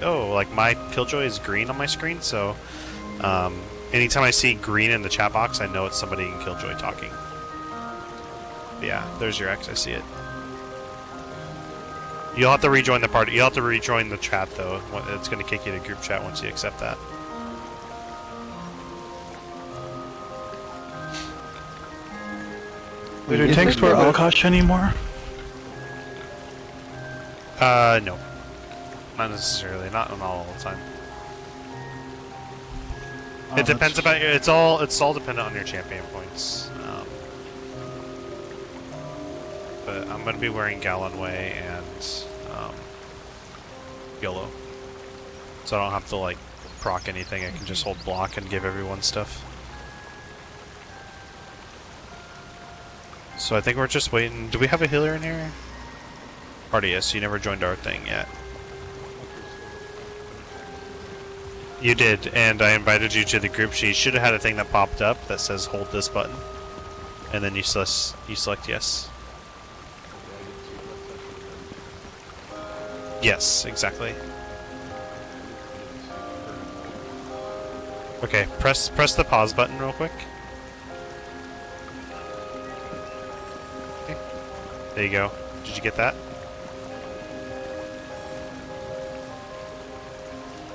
Oh, like my Killjoy is green on my screen, so anytime I see green in the chat box, I know it's somebody in Killjoy talking. Yeah, there's your X. I see it. You'll have to rejoin the party. You'll have to rejoin the chat though. It's going to kick you to group chat once you accept that. Do your tanks wear Alkosh anymore? No. Not necessarily. Not all the time. It depends about your. It's all dependent on your champion points. But I'm going to be wearing Gallon Way and YOLO, so I don't have to like proc anything. I can just hold block and give everyone stuff. So I think we're just waiting. Do we have a healer in here? Party, yes. You never joined our thing yet. You did, and I invited you to the group. She should have had a thing that popped up that says hold this button, and then you select yes. Yes, exactly. Okay, press the pause button real quick. Okay. There you go. Did you get that?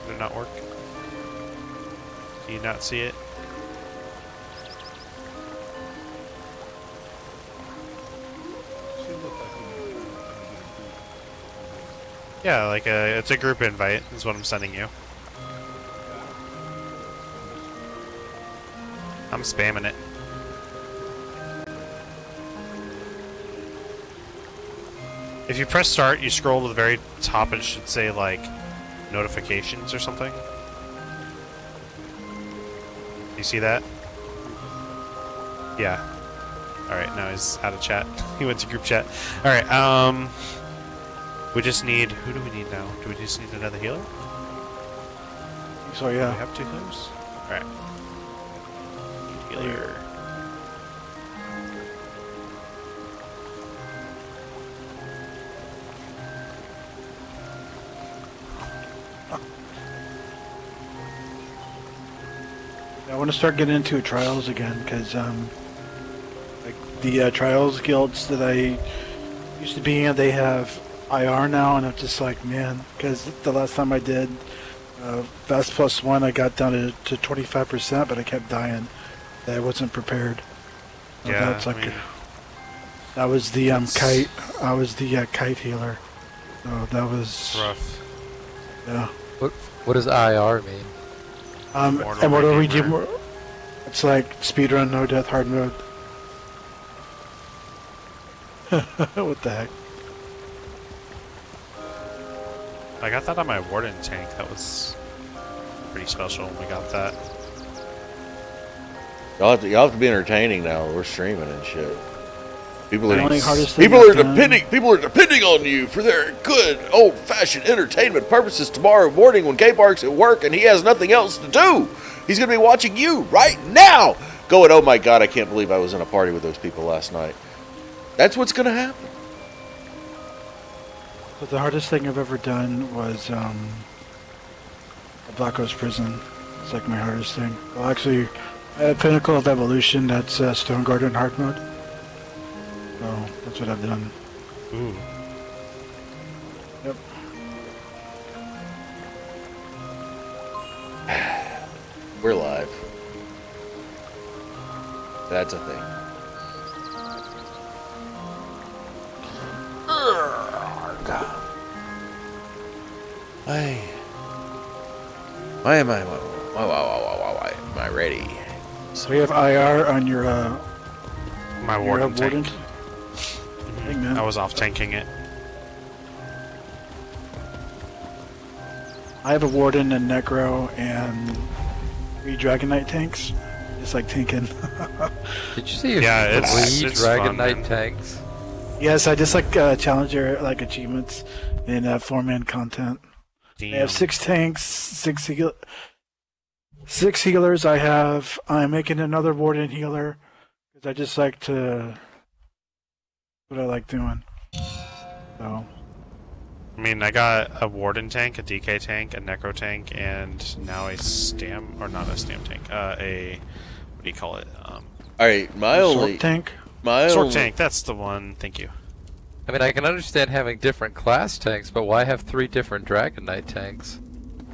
Did it not work? Do you not see it? Yeah, like it's a group invite is what I'm sending you. I'm spamming it. If you press start, you scroll to the very top, it should say like notifications or something. You see that? Yeah. Alright, now he's out of chat. He went to group chat. Alright, we just need... Who do we need now? Do we just need another healer? So yeah. Do we have 2 healers? Alright. Healer. I want to start getting into trials again, because like the trials guilds that I used to be in, they have IR now, and I'm just like, man, because the last time I did Fast +1, I got down to 25%, but I kept dying. I wasn't prepared. So yeah, that's like, that was the kite. I was the kite healer. So that was rough. Yeah. What does IR mean? Immortal Redeemer. It's like speedrun, no death, hard mode. What the heck? I got that on my Warden tank. That was pretty special when we got that. Y'all have to be entertaining now. We're streaming and shit. People are depending on you for their good old-fashioned entertainment purposes tomorrow morning when K-Park's at work and he has nothing else to do. He's going to be watching you right now going, oh my god, I can't believe I was in a party with those people last night. That's what's going to happen. But the hardest thing I've ever done was Black Ops Prison. It's like my hardest thing. Well, actually, I had Pinnacle of Evolution. That's Stone Garden hard mode. So that's what I've done. Ooh. Yep. We're live. That's a thing. Why am I ready? So you have IR on your My Warden tank. Hey, man. I was off tanking it. I have a Warden and Necro and 3 Dragon Knight tanks. Just like tanking. Did you see? Yeah, it's Dragon fun, Knight man. tanks. Yes, I just like challenger like achievements in 4-man content. Damn. I have 6 tanks, 6 healers. I'm making another Warden healer because I just like to. What I like doing. So. I mean, I got a Warden tank, a DK tank, a Necro tank, and now a Stam, or not a Stam tank, a, what do you call it? All right, my Sork only tank. Sork tank, that's the one, thank you. I mean, I can understand having different class tanks, but why have 3 different Dragon Knight tanks?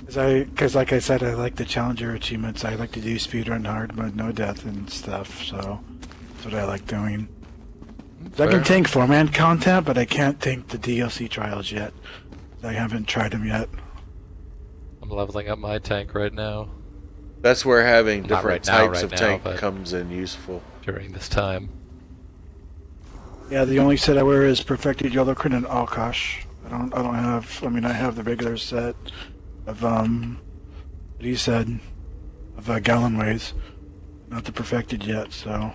Because like I said, I like the Challenger achievements. I like to do speedrun hard mode, no death and stuff, so that's what I like doing. I can tank 4-man content, but I can't tank the DLC trials yet. I haven't tried them yet. I'm leveling up my tank right now That's where having Not different right now, types of right now, tank but- comes in useful. during this time. Yeah, the only set I wear is Perfected Yellow Crit and Alkosh. I don't have. I mean, I have the regular set of what he said of Gallonways, not the Perfected yet. So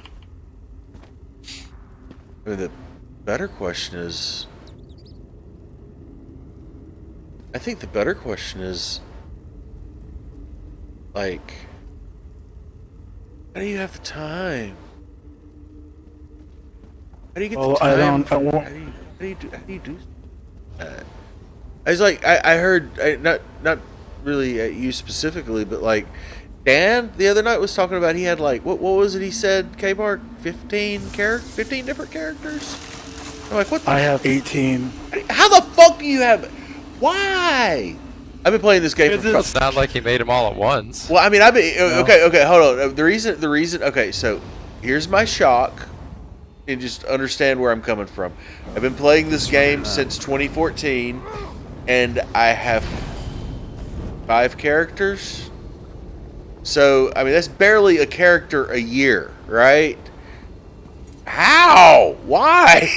I mean, the better question is, I think the better question is, like, how do you have the time? How do you get Well, the time? I won't- How do you do that? I was like, I heard, not really at you specifically, but like, Dan the other night was talking about he had like, what was it he said, K-Bark? 15 different characters? I'm like, what the I have 18. How the fuck do you have? Why? I've been playing this game for. It's not like he made them all at once. Well, I mean, I've been okay. Hold on. The reason. Okay, so here's my shock, and just understand where I'm coming from. I've been playing this game since 2014, and I have 5 characters. So I mean, that's barely a character a year, right? How? Why?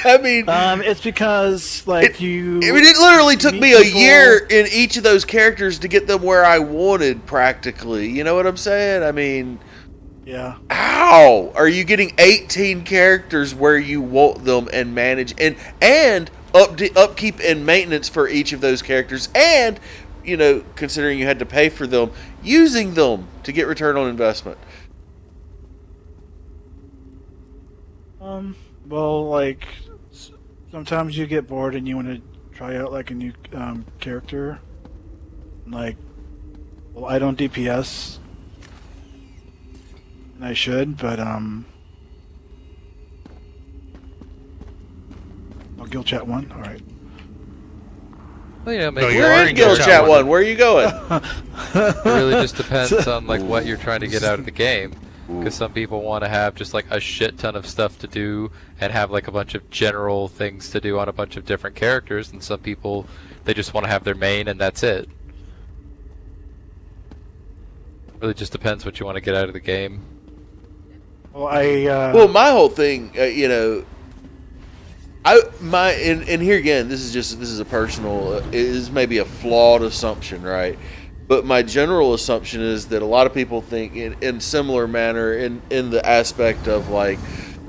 I mean, It's because like you. I mean, it literally took meet me a people- year in each of those characters to get them where I wanted, practically. You know what I'm saying? I mean, Yeah. how are you getting 18 characters where you want them and manage and upkeep and maintenance for each of those characters, and you know, considering you had to pay for them, using them to get return on investment? Well, like sometimes you get bored and you want to try out like a new character. Like, well, I don't DPS, and I should, but oh, guild chat 1. All right. Well, you know, No, maybe you We're are in in Guild Guild Chat Chat 1. Where are you going? it really just depends on like what you're trying to get out of the game. Because some people want to have just like a shit ton of stuff to do and have like a bunch of general things to do on a bunch of different characters, and some people they just want to have their main and that's it. Really just depends what you want to get out of the game. Well, I Well, my whole thing, you know, and here again, this is a personal, it is maybe a flawed assumption, right? But my general assumption is that a lot of people think in similar manner in the aspect of like,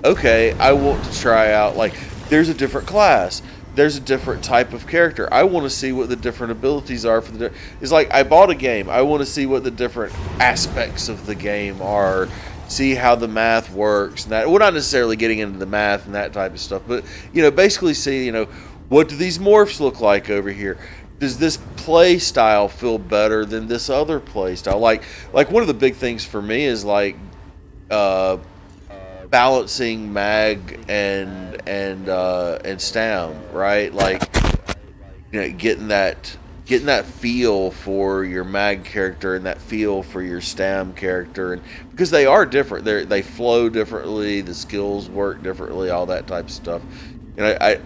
okay, I want to try out, like, there's a different class, there's a different type of character. I want to see what the different abilities are for the. It's like I bought a game. I want to see what the different aspects of the game are. See how the math works. And that we're not necessarily getting into the math and that type of stuff, but you know, basically see, you know, what do these morphs look like over here? Does this play style feel better than this other play style? Like one of the big things for me is like balancing mag and stam, right? Like, you know, getting that feel for your mag character and that feel for your stam character, and because they are different, they flow differently, the skills work differently, all that type of stuff. And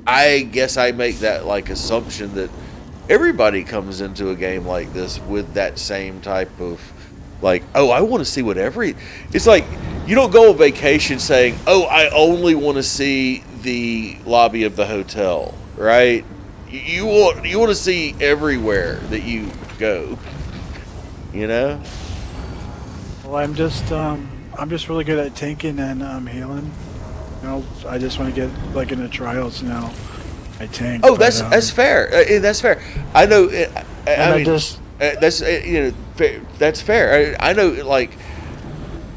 I guess I make that like assumption that everybody comes into a game like this with that same type of like, oh, I want to see what it's like. You don't go on vacation saying, oh, I only want to see the lobby of the hotel, right? You want to see everywhere that you go, you know? well, I'm just really good at tanking and healing. You know, I just want to get like into trials now. I tank. Oh, but, that's fair. That's fair. I know. I mean, just that's you know, that's fair. I know. Like,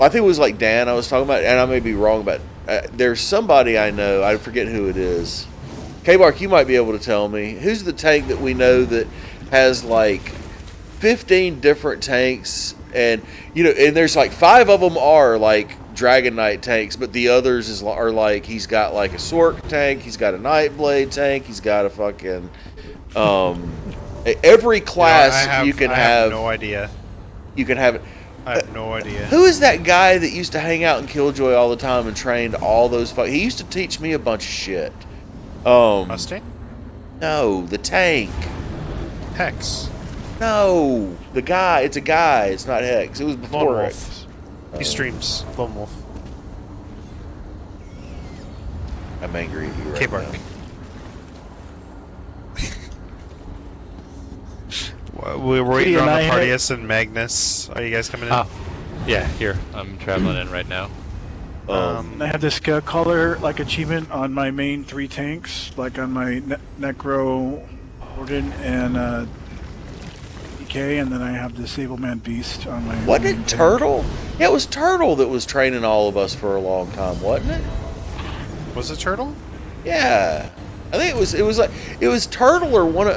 I think it was like Dan I was talking about, and I may be wrong, but there's somebody I know. I forget who it is. K-Bark, you might be able to tell me. Who's the tank that we know that has like 15 different tanks? And, you know, and there's like 5 of them are like Dragon Knight tanks, but the others are like, he's got like a Sork tank, he's got a Nightblade tank, he's got a fucking, every class you can have. I have no idea. You can have it. I have no idea. Who is that guy that used to hang out in Killjoy all the time and trained all those? He used to teach me a bunch of shit. Mustang? No, the tank. Hex. No, the guy. It's a guy. It's not Hex. It was before Lone Hex. Wolf. He streams Lone Wolf. I'm angry at you right K-Bark. We're waiting on the Partius and Magnus. Are you guys coming in? Oh, yeah, here. I'm traveling in right now. I have this color like achievement on my main 3 tanks, like on my Necro, Warden, and DK, and then I have the Sableman Beast on my. Wasn't it Turtle? Yeah, it was Turtle that was training all of us for a long time, wasn't it? Was it Turtle? Yeah, I think it was Turtle or one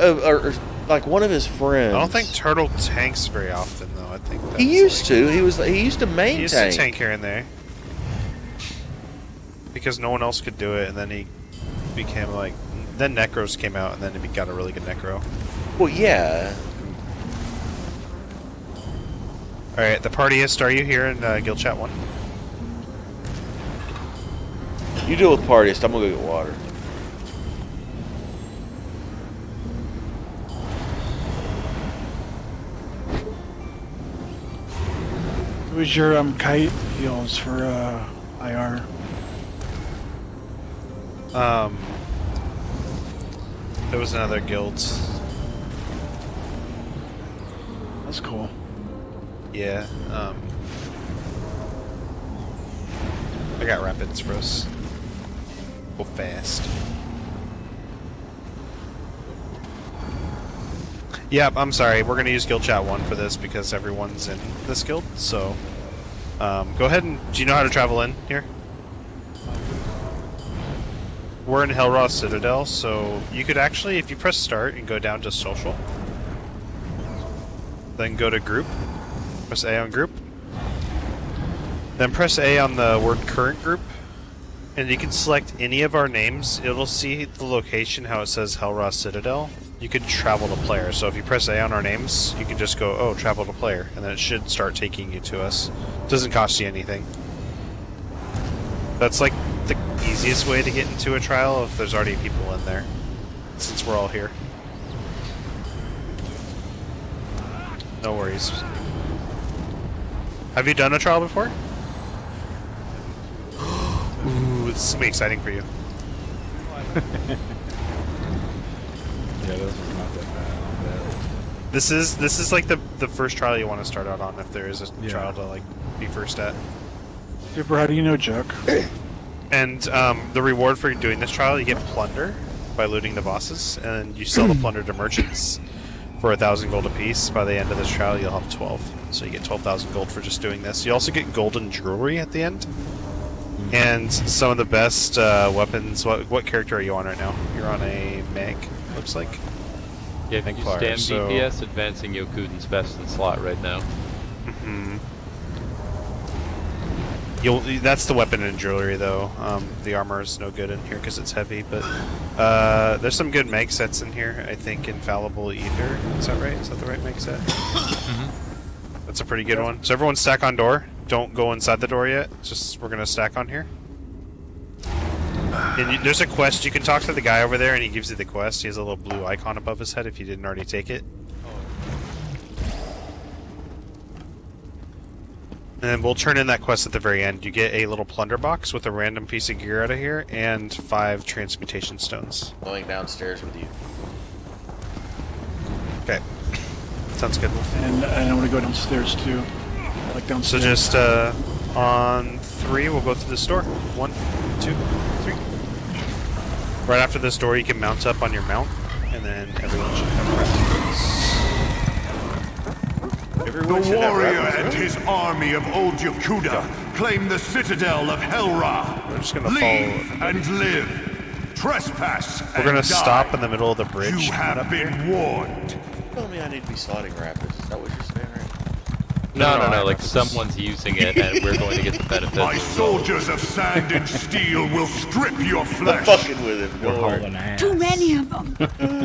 of his friends. I don't think Turtle tanks very often, though. I think that's he used to. He used to main he used tank. to tank here and there because no one else could do it, and then he became like. Then Necros came out, and then he got a really good Necro. Well, yeah. All right, the Partiist, are you here in Guild Chat 1? You deal with Partiest. I'm gonna go get water. Who was your kite heals for IR? There was another guild. That's cool. Yeah. I got rapids for us. Go fast. Yep, I'm sorry. We're gonna use Guild Chat 1 for this because everyone's in this guild. So, go ahead and. Do you know how to travel in here? We're in Hellraw Citadel, so you could actually, if you press start and go down to social, then go to group, press A on group, then press A on the word current group, and you can select any of our names. It'll see the location, how it says Hellraw Citadel. You could travel to player, so if you press A on our names, you can just go, oh, travel to player, and then it should start taking you to us. Doesn't cost you anything. That's like the easiest way to get into a trial if there's already people in there, since we're all here. No worries. Have you done a trial before? Ooh, this is gonna be exciting for you. Yeah, this is not that bad. This is like the first trial you want to start out on if there is a trial to like be first at. Super, how do you know Chuck? And the reward for doing this trial, you get plunder by looting the bosses, and you sell the plunder to merchants for 1,000 gold apiece. By the end of this trial, you'll have 12. So you get 12,000 gold for just doing this. You also get golden jewelry at the end, and some of the best weapons. What character are you on right now? You're on a Meg, looks like. Yeah, if you Fire, stand so- DPS, advancing Yokuden's best in slot right now. Mm-hmm. That's the weapon and jewelry, though. The armor is no good in here because it's heavy, but there's some good mag sets in here. I think Infallible Ether. Is that right? Is that the right mag set? That's a pretty good one. So everyone stack on door. Don't go inside the door yet. Just we're gonna stack on here. And there's a quest. You can talk to the guy over there, and he gives you the quest. He has a little blue icon above his head if you didn't already take it. And then we'll turn in that quest at the very end. You get a little plunder box with a random piece of gear out of here and 5 transmutation stones. Going downstairs with you. Okay. Sounds good. And I want to go downstairs too. Like So downstairs. just on 3, we'll go through this door. 1, 2, 3. Right after this door, you can mount up on your mount, and then everyone should have raptors. Everyone The should have warrior raptors, and really? his army of old Yakuda claim the citadel of Helra. We're just gonna Leave follow. and live. trespass. We're gonna and stop die. in the middle of the bridge. You coming up have been here. warned. Tell me I need to be sliding rapids. Is that what you're saying, right? No. Like someone's using it, and we're going to get the benefit. My soldiers of sand and steel will strip your I'm flesh. fucking with him. We're Don't worry. hauling ass. Too many of them.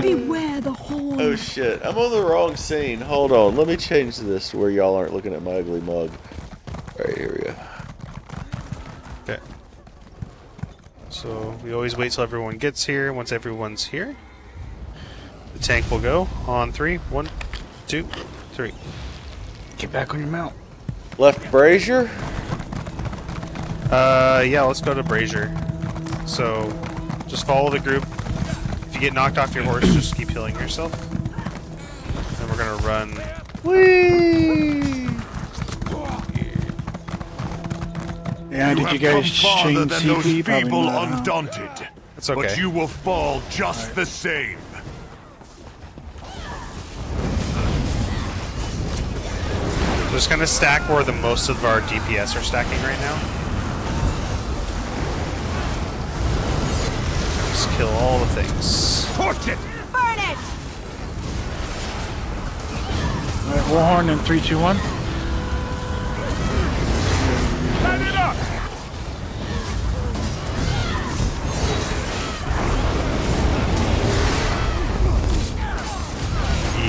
Beware the horn. Oh shit, I'm on the wrong scene. Hold on, let me change this to where y'all aren't looking at my ugly mug. Alright, here we go. Okay. So we always wait till everyone gets here. Once everyone's here, the tank will go on 3. 1, 2, 3. Get back on your mount. Left brazier? Yeah, let's go to Brazier. So just follow the group. If you get knocked off your horse, just keep healing yourself. And we're gonna run. Whee! Yeah, did you guys have come farther change than those CP? Probably feeble not, huh? undaunted. It's okay. But you will fall just the same. Just gonna stack where the most of our DPS are stacking right now. Just kill all the things. Torch it! Burn it! Alright, Warhorn in 3, 2, 1. Light it up!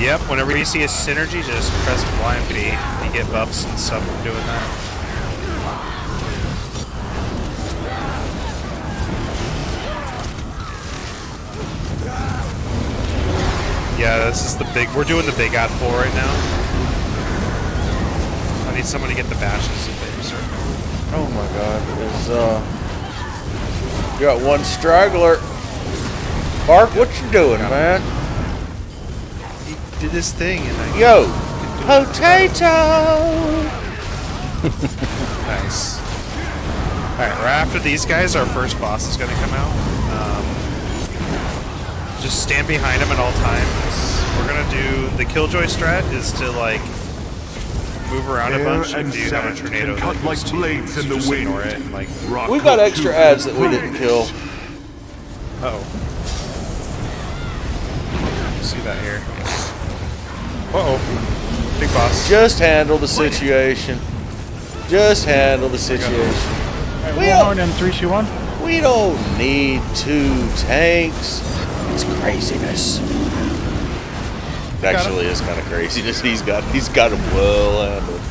Yep, whenever you see a synergy, just press blind B. You get buffs and stuff from doing that. Yeah, this is the big. We're doing the big ad pull right now. I need someone to get the bashes if they start. Oh my god, you got one straggler. Bark, what you doing, man? He did his thing, and I. Yo! Potato! Nice. Alright, right after these guys, our first boss is going to come out. Just stand behind him at all times. We're going to do... The Killjoy strat is to, like, move around a Air bunch. and If you have a sand tornado can cut that like goes to you, blades in the just wind. ignore it and, like... Rock We've got will extra do ads that you we didn't kill. Uh-oh. See that here. Uh-oh. Big boss. Just handle the situation. Just handle the situation. Alright, We Warhorn in 3, 2, 1. We don't need 2 tanks. It's craziness. It actually is kind of craziness. He's got him well handled.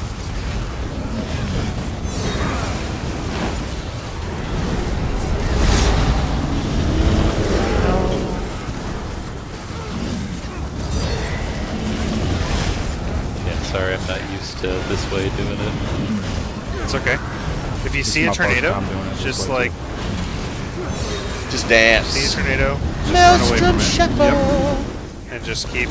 Yeah, sorry, I'm not used to this way doing it. It's okay. If you see a my first tornado, time doing it this just, way, like... Just See a dance. tornado, just run away from Maelstrom it. shuffle. And just keep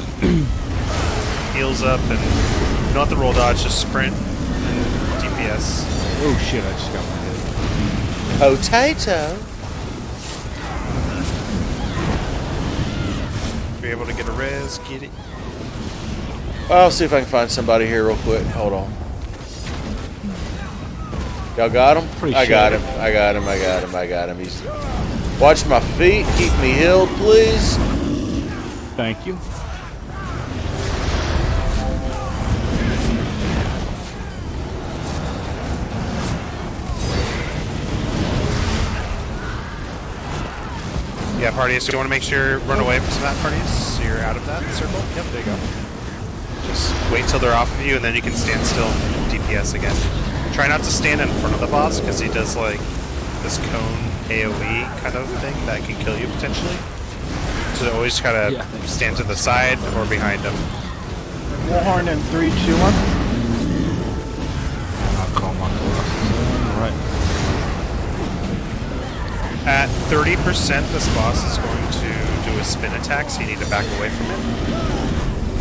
heals up, and you don't have to roll dodge, just sprint and DPS. Oh shit, I just got my head. Potato. Be able to get a res, get it. I'll see if I can find somebody here real quick. Hold on. Y'all got him? Pretty I got sure. him. I got him. I got him. I got him. He's. Watch my feet. Keep me healed, please. Thank you. Yeah, Parties, so you want to make sure run away from some of that Parties, so you're out of that circle. Yep, there you go. Just wait till they're off of you, and then you can stand still and DPS again. Try not to stand in front of the boss, because he does, like, this cone AoE kind of thing that can kill you, potentially. So always try to stand to the side or behind him. Warhorn in 3, 2, 1. I'll call my Alright. At 30%, this boss is going to do a spin attack, so you need to back away from it.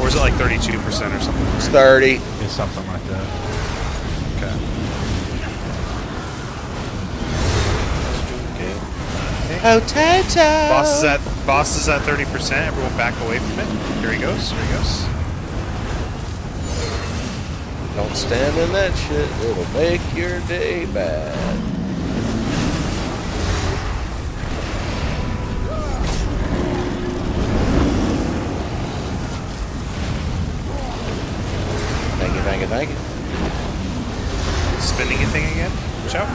Or is it like 32% or something? It's 30. It's something like that. Okay. Potato. Boss is at 30%. Everyone back away from it. Here he goes. Here he goes. Don't stand in that shit. It'll make your day bad. Thank you, thank you. Spinning a thing again. Watch out.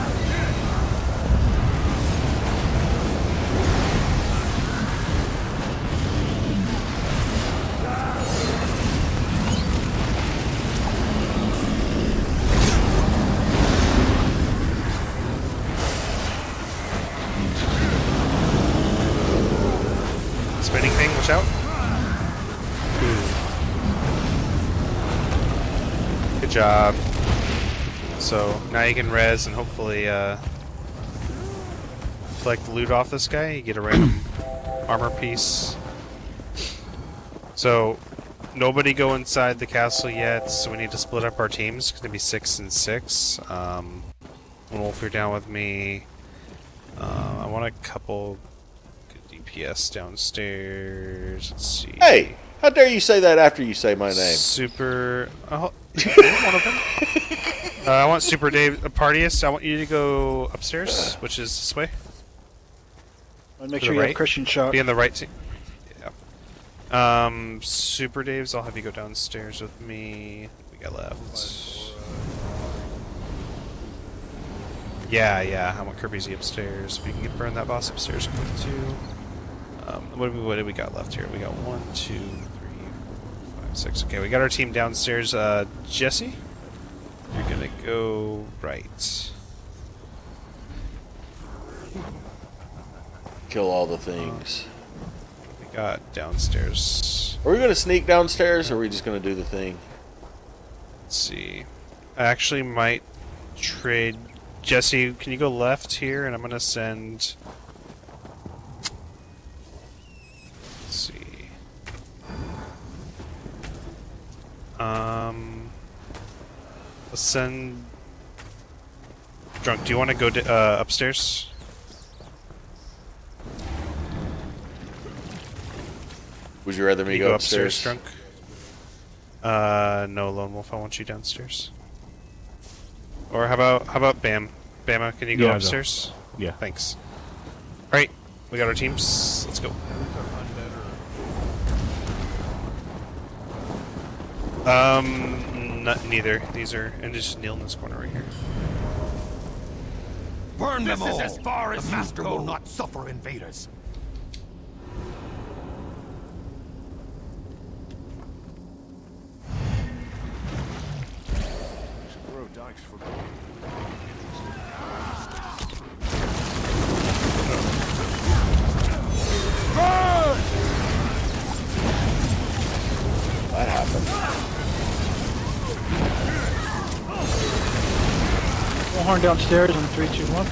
Spinning thing, watch out. Good job. So now you can res and hopefully collect loot off this guy. You get a random armor piece. So nobody go inside the castle yet, so we need to split up our teams. It's gonna be 6 and 6. Wolf, you're down with me. I want a couple good DPS downstairs. Let's see. Hey, how dare you say that after you say my name? Super. Oh, one of them. I want Super Dave Partius. I want you to go upstairs, which is this way. Make To sure the you right. have Christian shot. Be on the right. Yeah. Super Dave's. I'll have you go downstairs with me. What we got left. Yeah. I want Kirby's upstairs. We can burn that boss upstairs quick too. What do we got left here? We got 1, 2, 3, 4, 5, 6. Okay, we got our team downstairs. Jesse, you're gonna go right. Kill all the things. We got downstairs. Are we gonna sneak downstairs, or are we just gonna do the thing? Let's see. I actually might trade. Jesse, can you go left here? And I'm gonna send. Let's see. Let's send. Drunk, do you want to go upstairs? Would you rather me You go upstairs? Drunk? No, Lone Wolf. I want you downstairs. Or how about Bam? Bama, can you go Yeah, I'll go. upstairs? Yeah. Thanks. Alright, we got our teams. Let's go. Neither. These are, and just kneel in this corner right here. Burn them all. This is as far as the master will not suffer invaders. That happened. Horn downstairs in 3, 2, 1.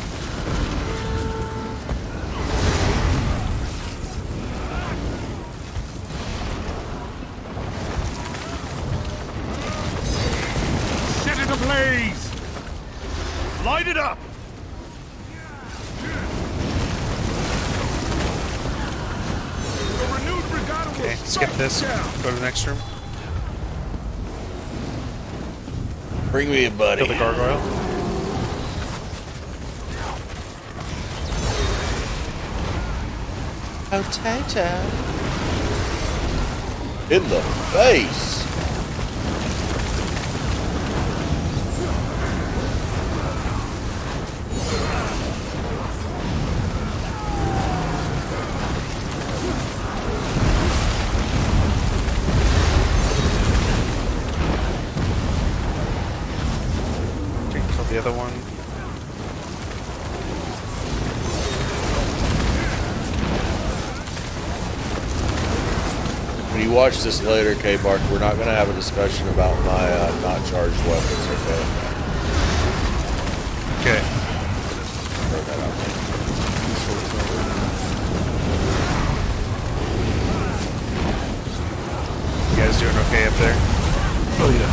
Set it ablaze! Light it up! A renewed regatta will Okay, skip strike this. down. Go to the next room. Bring me a buddy. Kill the gargoyle. Potato. In the face. Okay, kill the other one. When you watch this later, K-Bark, we're not going to have a discussion about my not charged weapons, okay? Okay. Throw that out there. You guys doing okay up there? Oh yeah.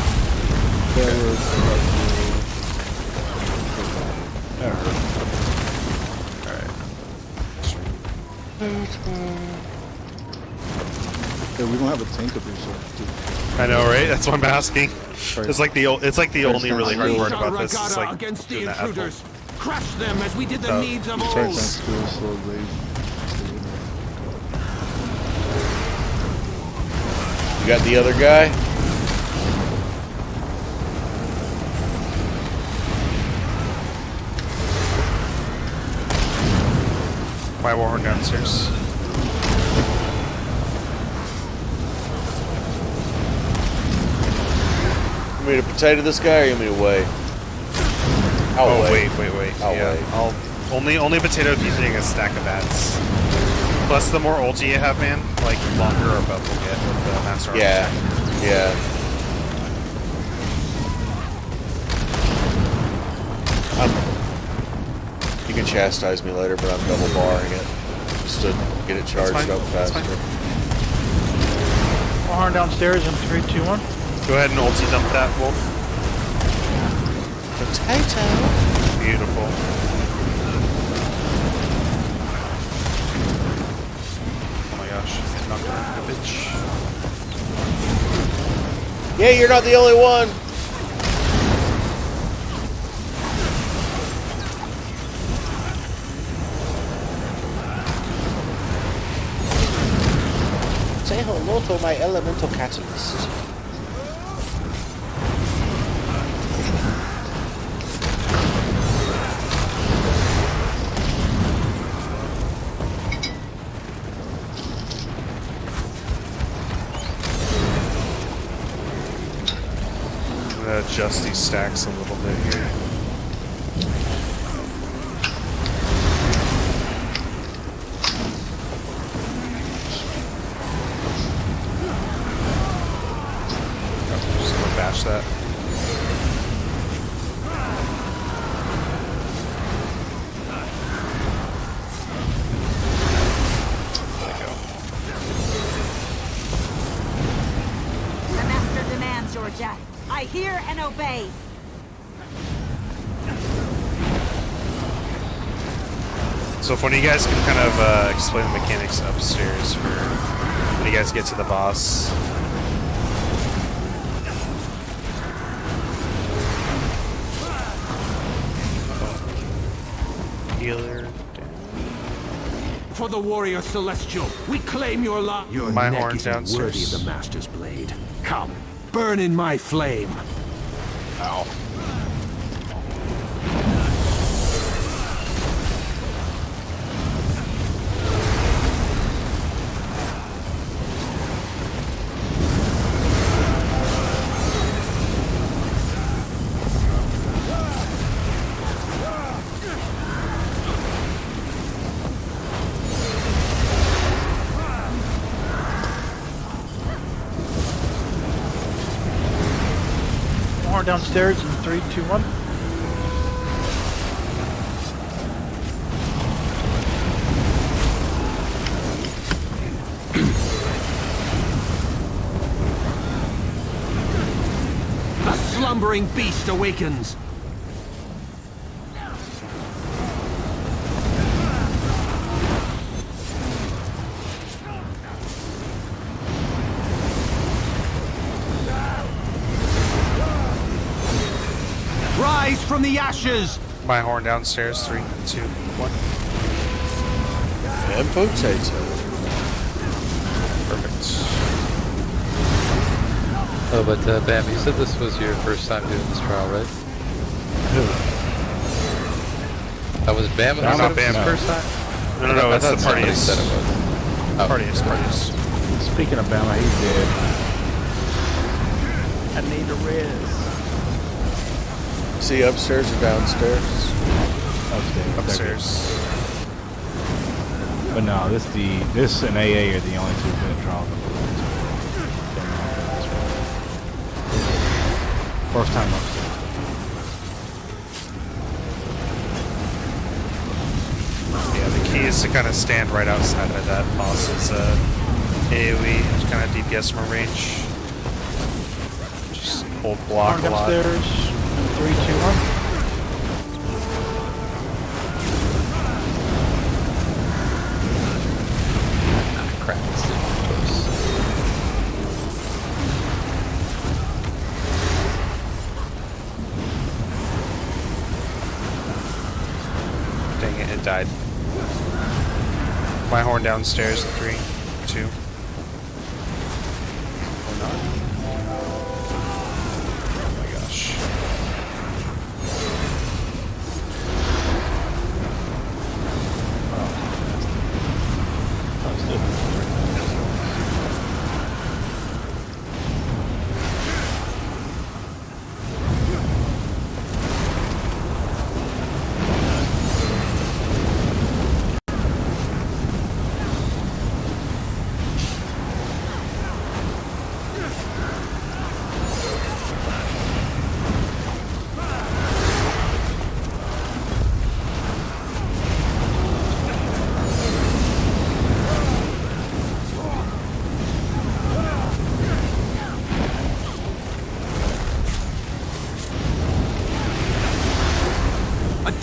Yeah, we don't have a tank up here, so dude. I know, right? That's what I'm asking. Right. It's like the only really hard part about this is like against the doing that intruders. Crush them as we did the Oh. needs of Tank old. skill, slow blade. You got the other guy? My warhorn downstairs. You want me to potato this guy or you want me to wait? I'll wait. Wait. I'll yeah, wait. I'll only potato if he's using a stack of ads. Plus, the more ulti you have, man, like longer our buff will get with the master. Yeah. Yeah. You can chastise me later, but I'm double barring it just to get it charged fine. up That's faster. Warhorn downstairs in 3, 2, 1. Go ahead and ulti dump that, Wolf. Potato. Beautiful. Oh my gosh, it knocked her like a bitch. Yeah, you're not the only one. Say hello to my elemental catalyst. I'm gonna adjust these stacks a little bit here. Just gonna bash that. There we go. The master demands your death. I hear and obey. So if one of you guys can kind of explain the mechanics upstairs for when you guys get to the boss. Healer down. For the warrior celestial, we claim your life. Your My neck horn isn't downstairs. worthy of the master's blade. Come, burn in my flame. Ow. Warhorn downstairs in 3, 2, 1. The slumbering beast awakens. Rise from the ashes. My horn downstairs. 3, 2, 1. And potato. Perfect. Oh, but Bam, you said this was your first time doing this trial, right? That was Bam. No, You said not it was Bam. his first time. No, I it's thought the somebody partyist. said it was. Oh. Partyist. Speaking of Bama, he's dead. I need a res. See upstairs or downstairs? Upstairs. Upstairs. But no, this and AA are the only two good trials. First time upstairs. Yeah, the key is to kind of stand right outside of that boss's AoE, just kind of DPS from range. Just hold block Warhorn a lot. downstairs in 3, 2, 1. Crap, it's too close. Dang it, it died. My horn downstairs in 3, 2. Or not. Oh my gosh.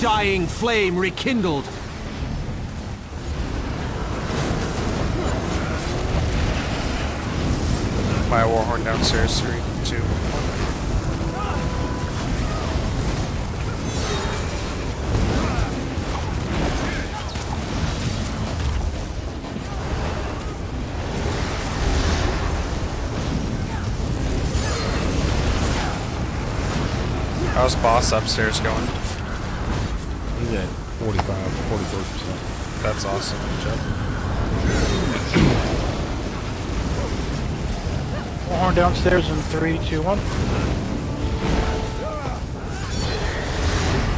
dying flame rekindled. My warhorn downstairs. 3, 2, 1. How's boss upstairs going? He's at 45, 44%. That's awesome. Good job. Horn downstairs in 3, 2, 1.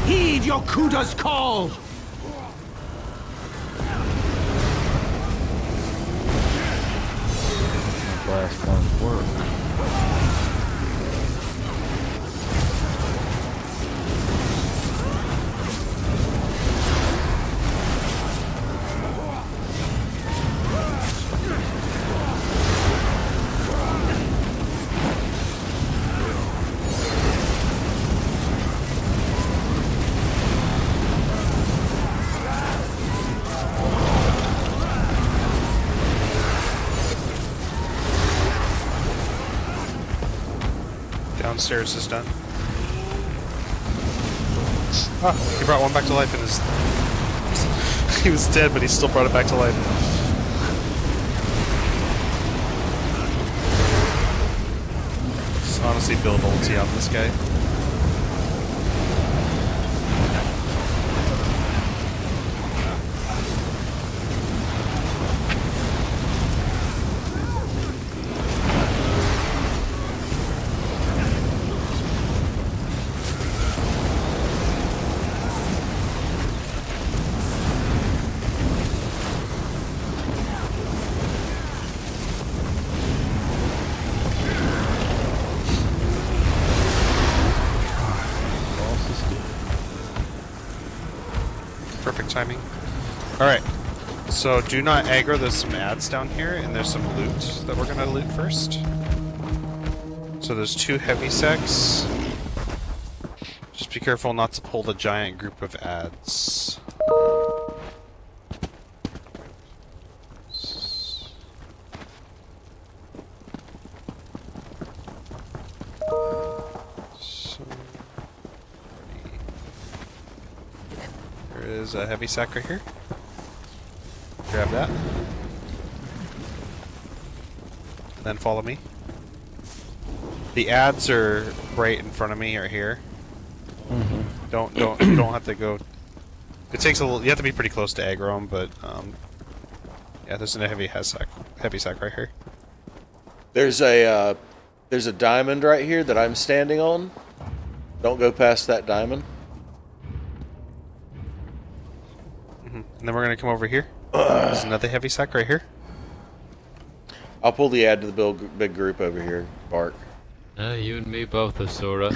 Heed Yokuda's call! Last one's work. Downstairs is done. Ah, he brought one back to life in his... he was dead, but he still brought it back to life. Just honestly build ulti on this guy. Perfect timing. Alright, so do not aggro. There's some ads down here, and there's some loot that we're going to loot first. So there's 2 heavy sacks. Just be careful not to pull the giant group of ads. Is a heavy sack right here. Grab that. Then follow me. The ads are right in front of me or here. Don't you don't have to go. It takes a little. You have to be pretty close to aggro them, but yeah, there's a heavy sack right here. There's a diamond right here that I'm standing on. Don't go past that diamond. And then we're gonna come over here. There's another heavy sack right here. I'll pull the ad to the big group over here, Bart. You and me both, Asura.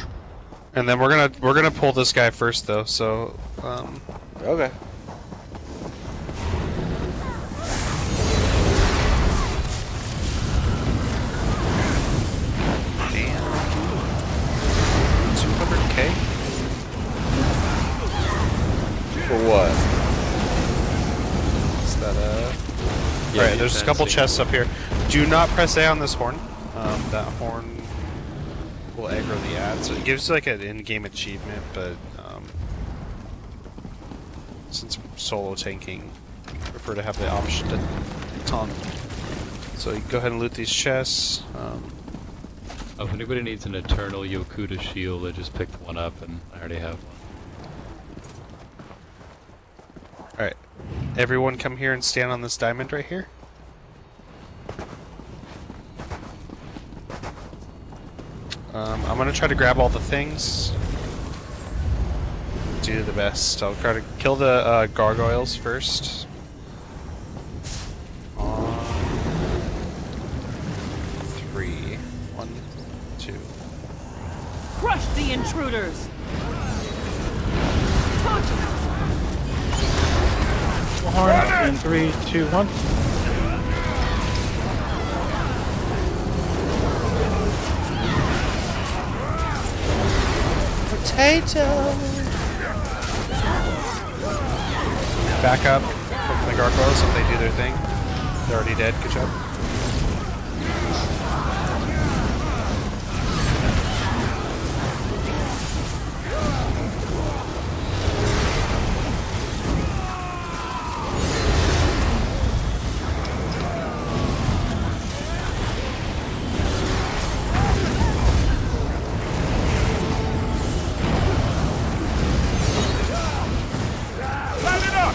And then we're gonna pull this guy first though. So Okay. damn. 200K. For what? Yeah, alright, there's a couple chests up here. Do not press A on this horn. That horn will aggro the ad. So it gives like an in-game achievement, but since solo tanking, I prefer to have the option to taunt. So you go ahead and loot these chests. Oh, if anybody needs an eternal Yokuda shield, I just picked one up and I already have one. Alright. Everyone come here and stand on this diamond right here. I'm gonna try to grab all the things. Do the best. I'll try to kill the gargoyles first. On 3. 1, 2. Crush the intruders! Horn in 3, 2, 1. Potato. Back up from the gargoyles if they do their thing. They're already dead. Good job. Light it up!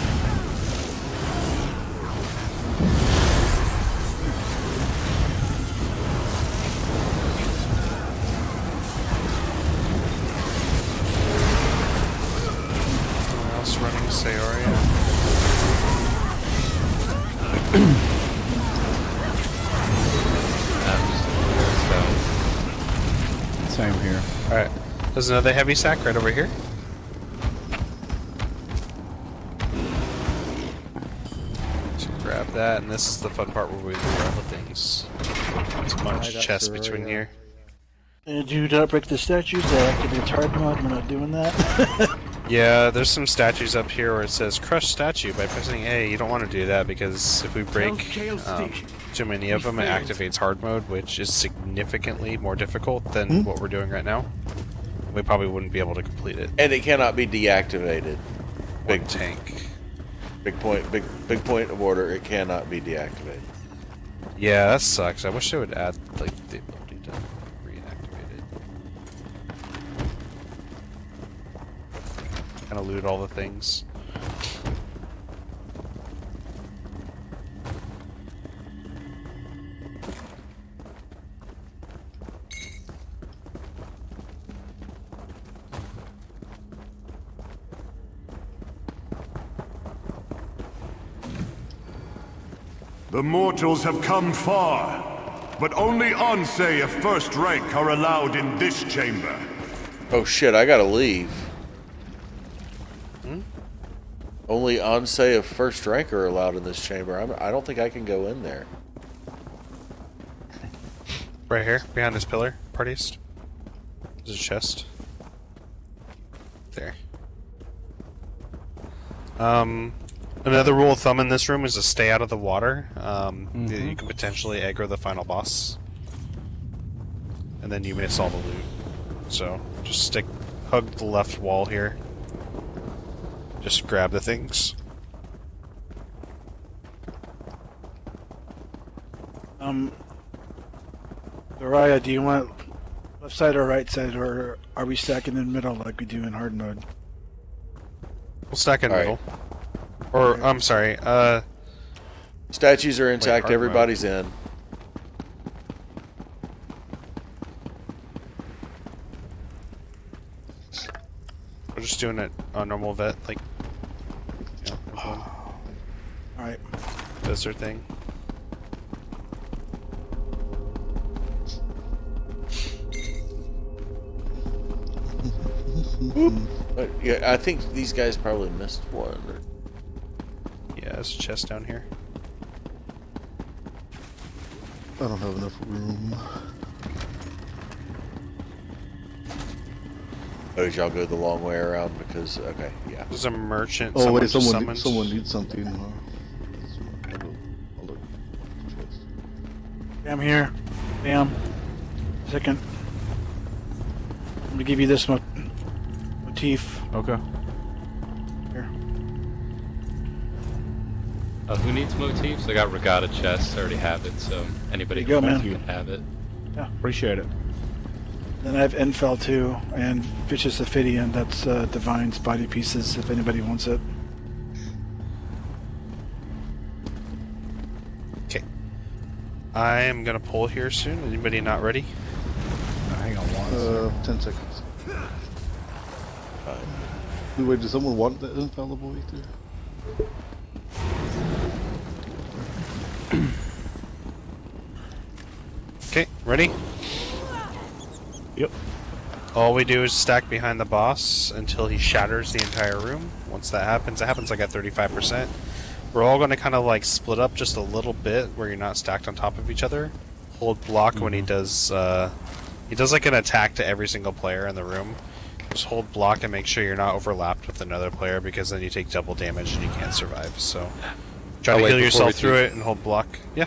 Someone else running Saoria. Same here. Alright. There's another heavy sack right over here. So grab that, and this is the fun part where we grab the things. There's a bunch of chests between here. And do not break the statues. That activates hard mode. We're not doing that. Yeah, there's some statues up here where it says crush statue by pressing A. You don't want to do that because if we break too many of them, it activates hard mode, which is significantly more difficult than what we're doing right now. We probably wouldn't be able to complete it. And it cannot be deactivated. Big tank. Big point of order. It cannot be deactivated. Yeah, that sucks. I wish they would add like the ability to reactivate it. Kind of loot all the things. The mortals have come far, but only Ansei of first rank are allowed in this chamber. Oh shit, I gotta leave. Only Ansei of first rank are allowed in this chamber. I don't think I can go in there. Right here, behind this pillar, partyist. There's a chest. There. Another rule of thumb in this room is to stay out of the water. You can potentially aggro the final boss. And then you miss all the loot. So, just hug the left wall here. Just grab the things. Araya, do you want left side or right side, or are we stacking in the middle like we do in hard mode? We'll stack in the All middle. Or, I'm sorry, Statues are intact, hard mode. everybody's in. we're just doing it on normal vet, like, you know, everyone Alright. does their thing. Yeah, I think these guys probably missed one. Yeah, there's a chest down here. I don't have enough room. Oh, did y'all go the long way around? Because, okay, yeah. There's a merchant. Oh wait, just someone summoned. needs something. Bam here. Bam. Second. I'm gonna give you this motif. Okay. Here. Who needs motifs? I got regatta chests. I already have it, so anybody There you go, who man. can have it. Appreciate it. Then I have Enfell too, and Vicious Ophidian. That's Divine's body pieces. If anybody wants it. Okay. I am gonna pull here soon. Anybody not ready? Hang on one. 10 seconds. Wait, does someone want that infallible ether? Okay, ready? Yep. All we do is stack behind the boss until he shatters the entire room. Once that happens, it happens like at 35%. We're all going to kind of like split up just a little bit where you're not stacked on top of each other. Hold block when he does like an attack to every single player in the room. Just hold block and make sure you're not overlapped with another player, because then you take double damage and you can't survive. So try to wait, heal before we yourself do- through it and hold block. Yeah.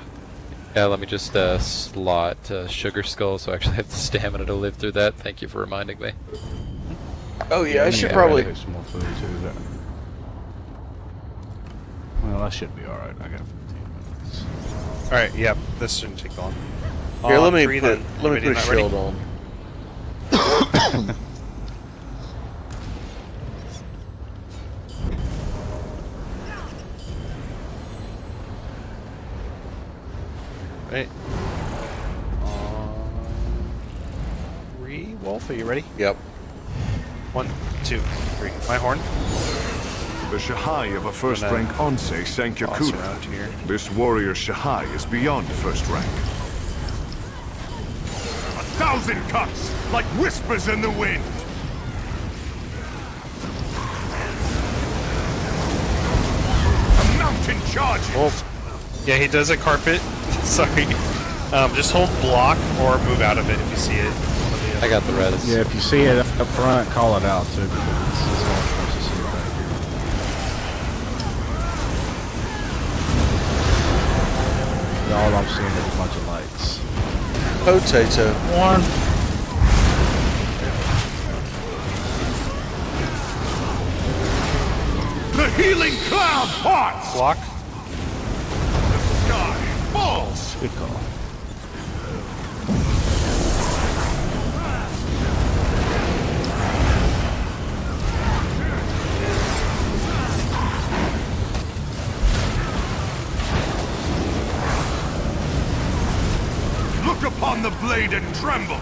Yeah, let me just slot Sugar Skull so I actually have the stamina to live through that. Thank you for reminding me. Oh yeah, I should Yeah, probably. take some more food too. Well, that should be alright. I got 15 minutes. Alright, yep. This shouldn't take long. Here, let me Three, put then. let me Anybody put a not ready? shield on. Right. Wolf, are you ready? Yep. 1, 2, 3. My horn. The Shahai of a first-rank Onsei sank Toss Yakuda. around here. This warrior Shahai is beyond first rank. 1,000 cuts, like whispers in the wind. A mountain charges. Oh. Yeah, he does a carpet. Sorry. Just hold block or move out of it if you see it. One of the other. I got the res. Yeah, if you see it up front, call it out too, because it's hard for us to see it back here. All I'm seeing is a bunch of lights. Potato. One. The healing cloud parts. Block. The sky falls. Good call. Look upon the blade and tremble.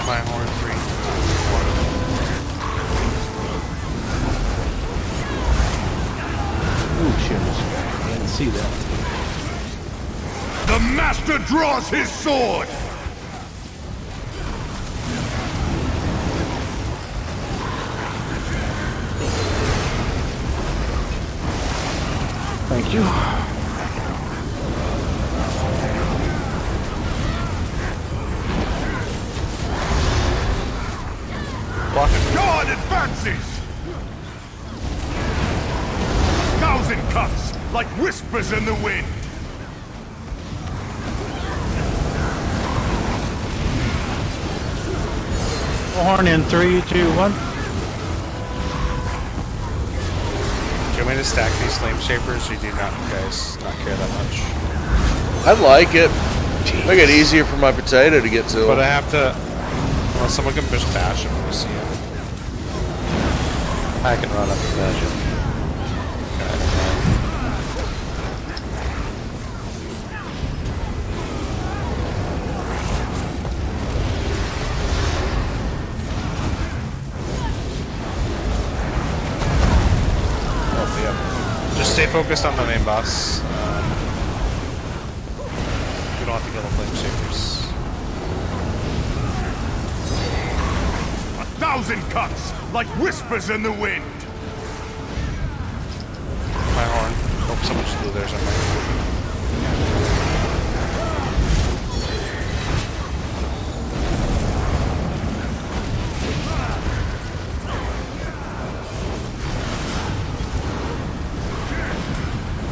My horn. 3, 2, 1. Ooh, shit. I didn't see that. The master draws his sword. Thank you. Block it. God advances. 1,000 cuts, like whispers in the wind. Horn in 3, 2, 1. Do you want me to stack these flame shapers, or do you not, guys not care that much? I like it. Make it easier for my potato to get to. But I have to. Well, someone can push bash him to see him. I can run up and bash it. Oh, yeah. Just stay focused on the main boss. We don't have to kill the flame shapers. 1,000 cuts, like whispers in the wind. My horn. Oh, someone just blew theirs on my.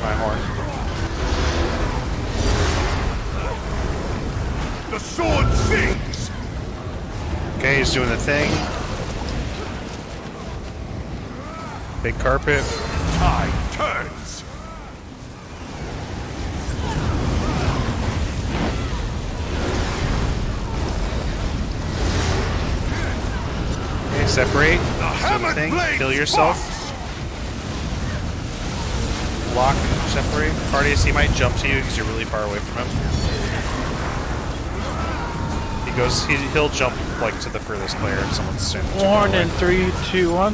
My horn. The sword sings. Okay, he's doing the thing. Big carpet. Tide turns. Okay, separate. The Do the hammered thing. blade Kill yourself. Lock. Separate. Cardius, he might jump to you because you're really far away from him. He goes. He'll jump like to the furthest player if someone's standing. too far Horn away. in 3, 2, 1.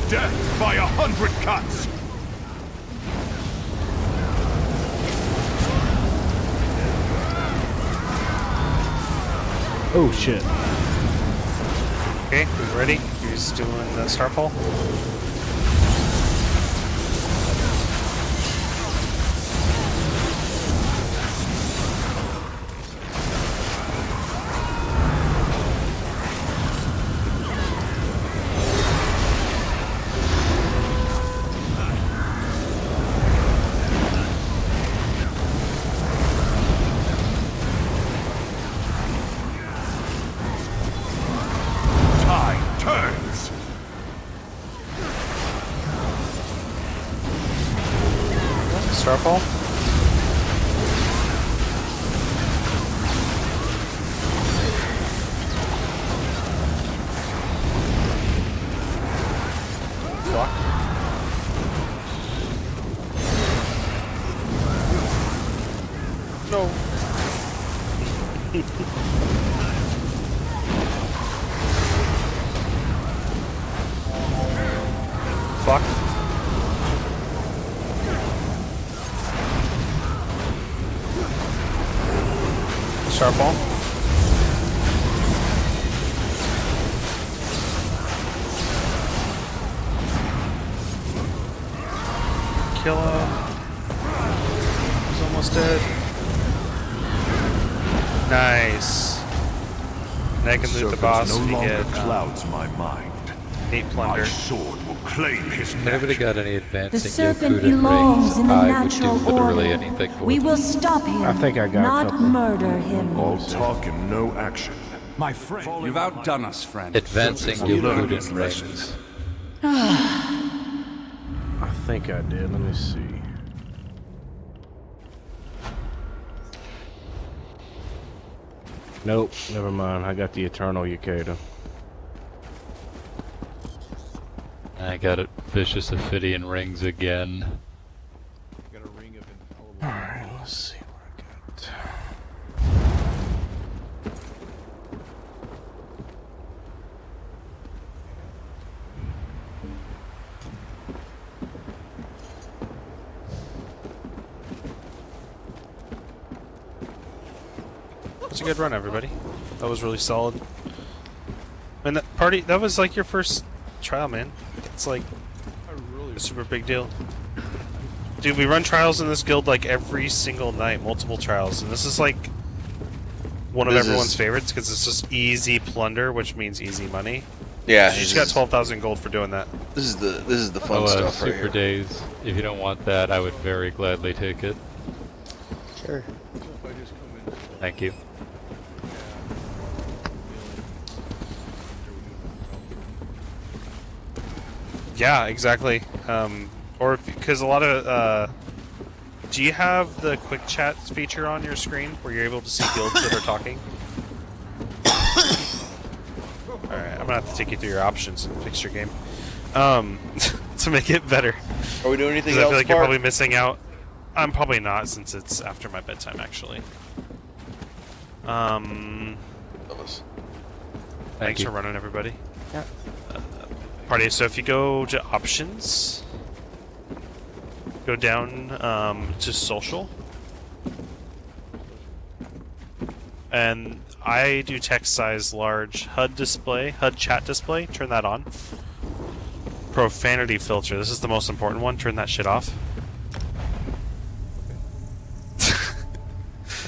Death by 100 cuts. Oh, shit. Okay, who's ready? He's doing the Starfall. Starfall. Block. No. Block. Starfall. Kill him. He's almost dead. Nice. And I can loot the boss no if you longer get clouds my mind. 8 My plunder. sword will claim his Anybody neck. got any The advancing serpent Yokuden belongs rings? in the I would do natural literally order. anything for We them. will stop him, I think I got a not couple. murder him. All talk and no action. My friend, you've outdone us, friend. Advancing I'll learn his Yokuden lesson. rings. I think I did. Let me see. Nope, never mind. I got the Eternal Yokeda. I got it. Vicious Ophidian rings again. Alright, let's see what I got. That's a good run, everybody. That was really solid. And that was like your first trial, man. It's like a super big deal. Dude, we run trials in this guild like every single night, multiple trials, and this is like one of This everyone's is- favorites because it's just easy plunder, which means easy money. Yeah, You just got 12,000 gold for doing that. This is the fun Oh, stuff right Super here. Days. If you don't want that, I would very gladly take it. Sure. Thank you. Yeah, exactly. Or because a lot of do you have the quick chat feature on your screen where you're able to see guilds that are talking? Alright, I'm gonna have to take you through your options and fix your game. To make it better. Are we doing anything 'Cause I else, feel like you're Bart? probably missing out. I'm probably not since it's after my bedtime actually. Elvis. Thanks you. for running, everybody. Party, so if you go to options, go down to social, and I do text size large. HUD chat display, turn that on. Profanity filter, this is the most important one, turn that shit off.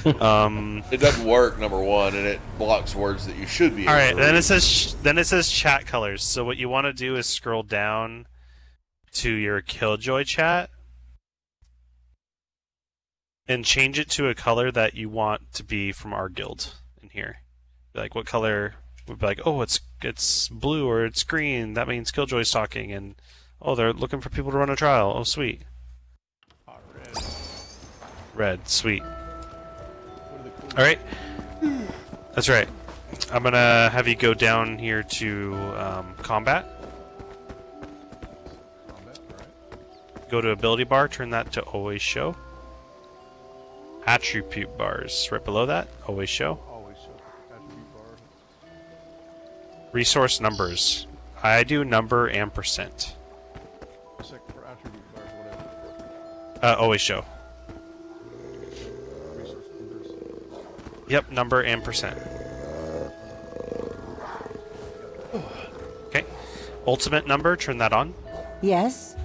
It doesn't work, number one, and it blocks words that you should be able All right, to then read. it says chat colors. So what you want to do is scroll down to your Killjoy chat and change it to a color that you want to be from our guild in here. Like what color would be like, oh, it's blue or it's green. That means Killjoy's talking, and oh, they're looking for people to run a trial. Oh, sweet. Red, sweet. All right, that's right. I'm gonna have you go down here to combat. Go to ability bar, turn that to always show. Attribute bars, right below that, always show. Resource numbers. I do number and percent. Always show. Yep, number and percent. Okay. Ultimate number, turn that on. Yes?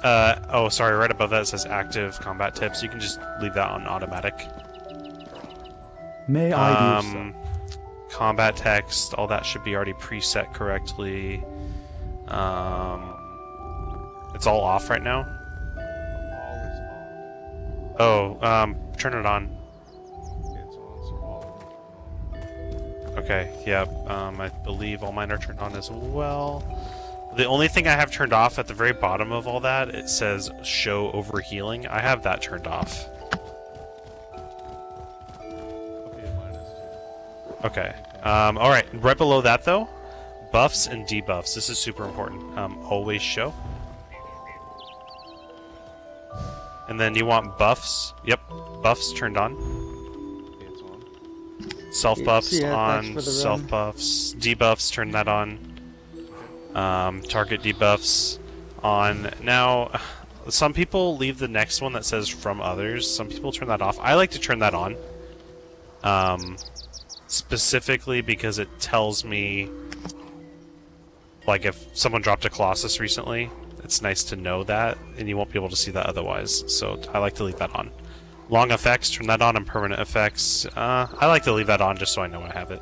Oh, sorry, right above that it says active combat tips. You can just leave that on automatic. May I do so? Combat text, all that should be already preset correctly. It's all off right now. Oh, turn it on. Okay, yep. I believe all mine are turned on as well. The only thing I have turned off at the very bottom of all that, it says show overhealing. I have that turned off. Okay. Alright, right below that though, buffs and debuffs. This is super important. Always show. And then you want buffs. Yep, buffs turned on. Self buffs Yeah, thanks on, for the self run. buffs. Debuffs, turn that on. Target debuffs on. Now, some people leave the next one that says from others. Some people turn that off. I like to turn that on. Specifically because it tells me, like, if someone dropped a Colossus recently, it's nice to know that, and you won't be able to see that otherwise. So I like to leave that on. Long effects, turn that on, and permanent effects. I like to leave that on just so I know I have it.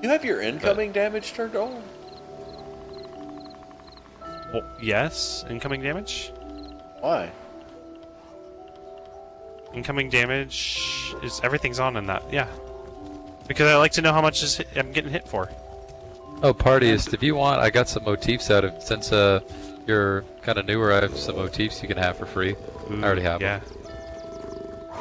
You have your incoming damage turned on? Well, yes, incoming damage. Why? Incoming damage is everything's on in that. Yeah, because I like to know how much I'm getting hit for. Oh, partyist, if you want, I got some motifs out of, since you're kind of newer, I have some motifs you can have for free. Ooh, I already have yeah. them.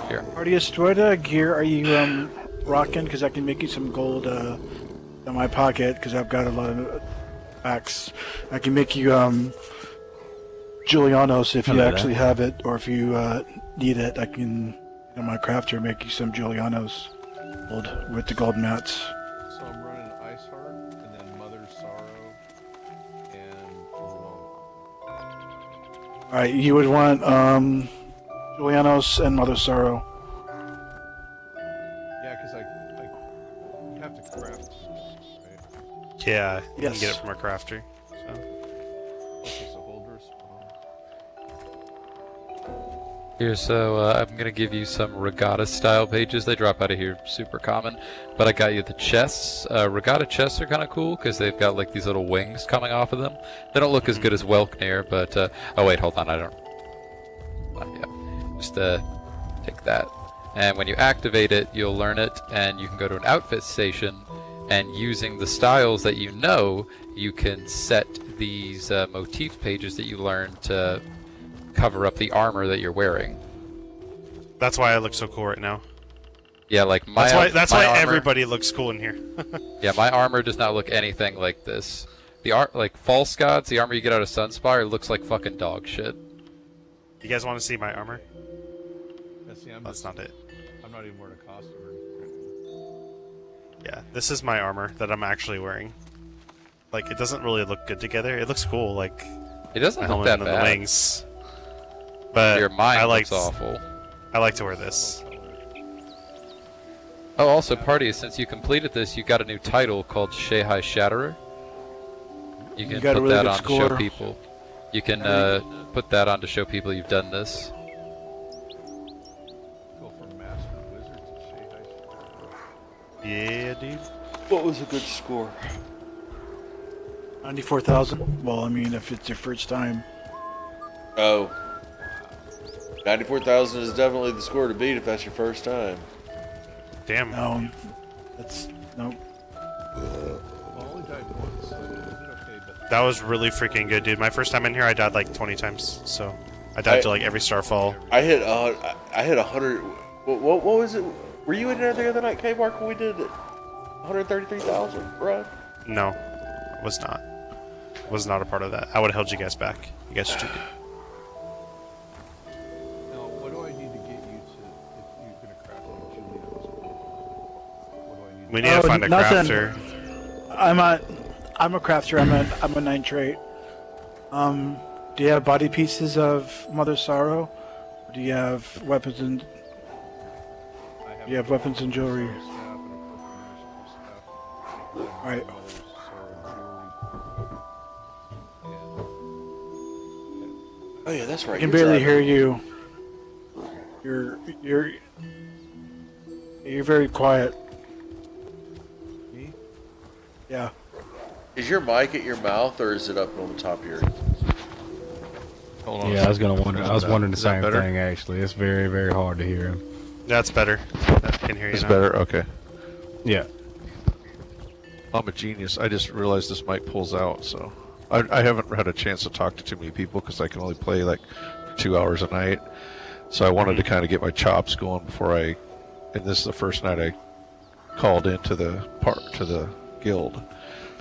Here. Artiest, what gear are you rocking? Because I can make you some gold in my pocket, because I've got a lot of packs. I can make you Julianos if you actually have it, or if you need it, I can, in my crafter, make you some Julianos gold with the gold mats. So I'm running Ice Heart, and then Mother's Sorrow, and Alright, you would want Julianos and Mother Sorrow. yeah, because I you have to craft them, right? Yeah, you Yes. can get it from a crafter. So. Okay, so hold respawn. Here, so I'm gonna give you some regatta style pages. They drop out of here, super common. But I got you the chests. Regatta chests are kind of cool because they've got like these little wings coming off of them. They don't look as good as Welknir, but oh wait, hold on, I don't. Yeah, just take that. And when you activate it, you'll learn it, and you can go to an outfit station. And using the styles that you know, you can set these motif pages that you learn to cover up the armor that you're wearing. That's why I look so cool right now. Yeah, like my That's my why armor, everybody looks cool in here. Yeah, my armor does not look anything like this. The like False Gods, the armor you get out of Sunspire, looks like fucking dog shit. You guys want to see my armor? Yeah, see, That's not it. I'm not even wearing a costume or anything. Yeah, this is my armor that I'm actually wearing. Like, it doesn't really look good together. It looks cool, like It doesn't my look helmet that and the bad. wings. But Your mind I like looks awful. I like to wear this. Oh, also, party, since you completed this, you got a new title called Shehai Shatterer. You can got a put really that good on to score. show people. You can put that on to show people you've done this. Go from Master Wizard to Shehai. Yeah, dude. What was a good score? 94,000? Well, I mean, if it's your first time. Oh. 94,000 is definitely the score to beat if that's your first time. Damn. No, that's, no. Well, I only died once, so I did okay, but That was really freaking good, dude. My first time in here, I died like 20 times. So I died to like every starfall. I hit 100. What was it? Were you in there the other night, K-Mark, when we did 133,000, bro? No, was not. Was not a part of that. I would have held you guys back. You guys are stupid. now what do I need to get you to if you're gonna craft like Julia's gold? What do I need? We need to find a nothing. crafter. I'm a crafter. I'm a 9 trait. Do you have body pieces of Mother Sorrow? Or do you have weapons and I do you have weapons and jewelry? Staff and a staff. Right. Oh yeah, that's right. I can you're barely driving. hear you. You're very quiet. Me? Yeah. Is your mic at your mouth or is it up on the top of your? Hold on. Yeah, I was wondering the Is that same better? thing actually. It's very, very hard to hear him. That's better. I can hear you It's now. better? Okay. Yeah. I'm a genius. I just realized this mic pulls out, so I haven't had a chance to talk to too many people because I can only play like for 2 hours a night. So I wanted to kind of get my chops going before I. And this is the first night I called into the guild.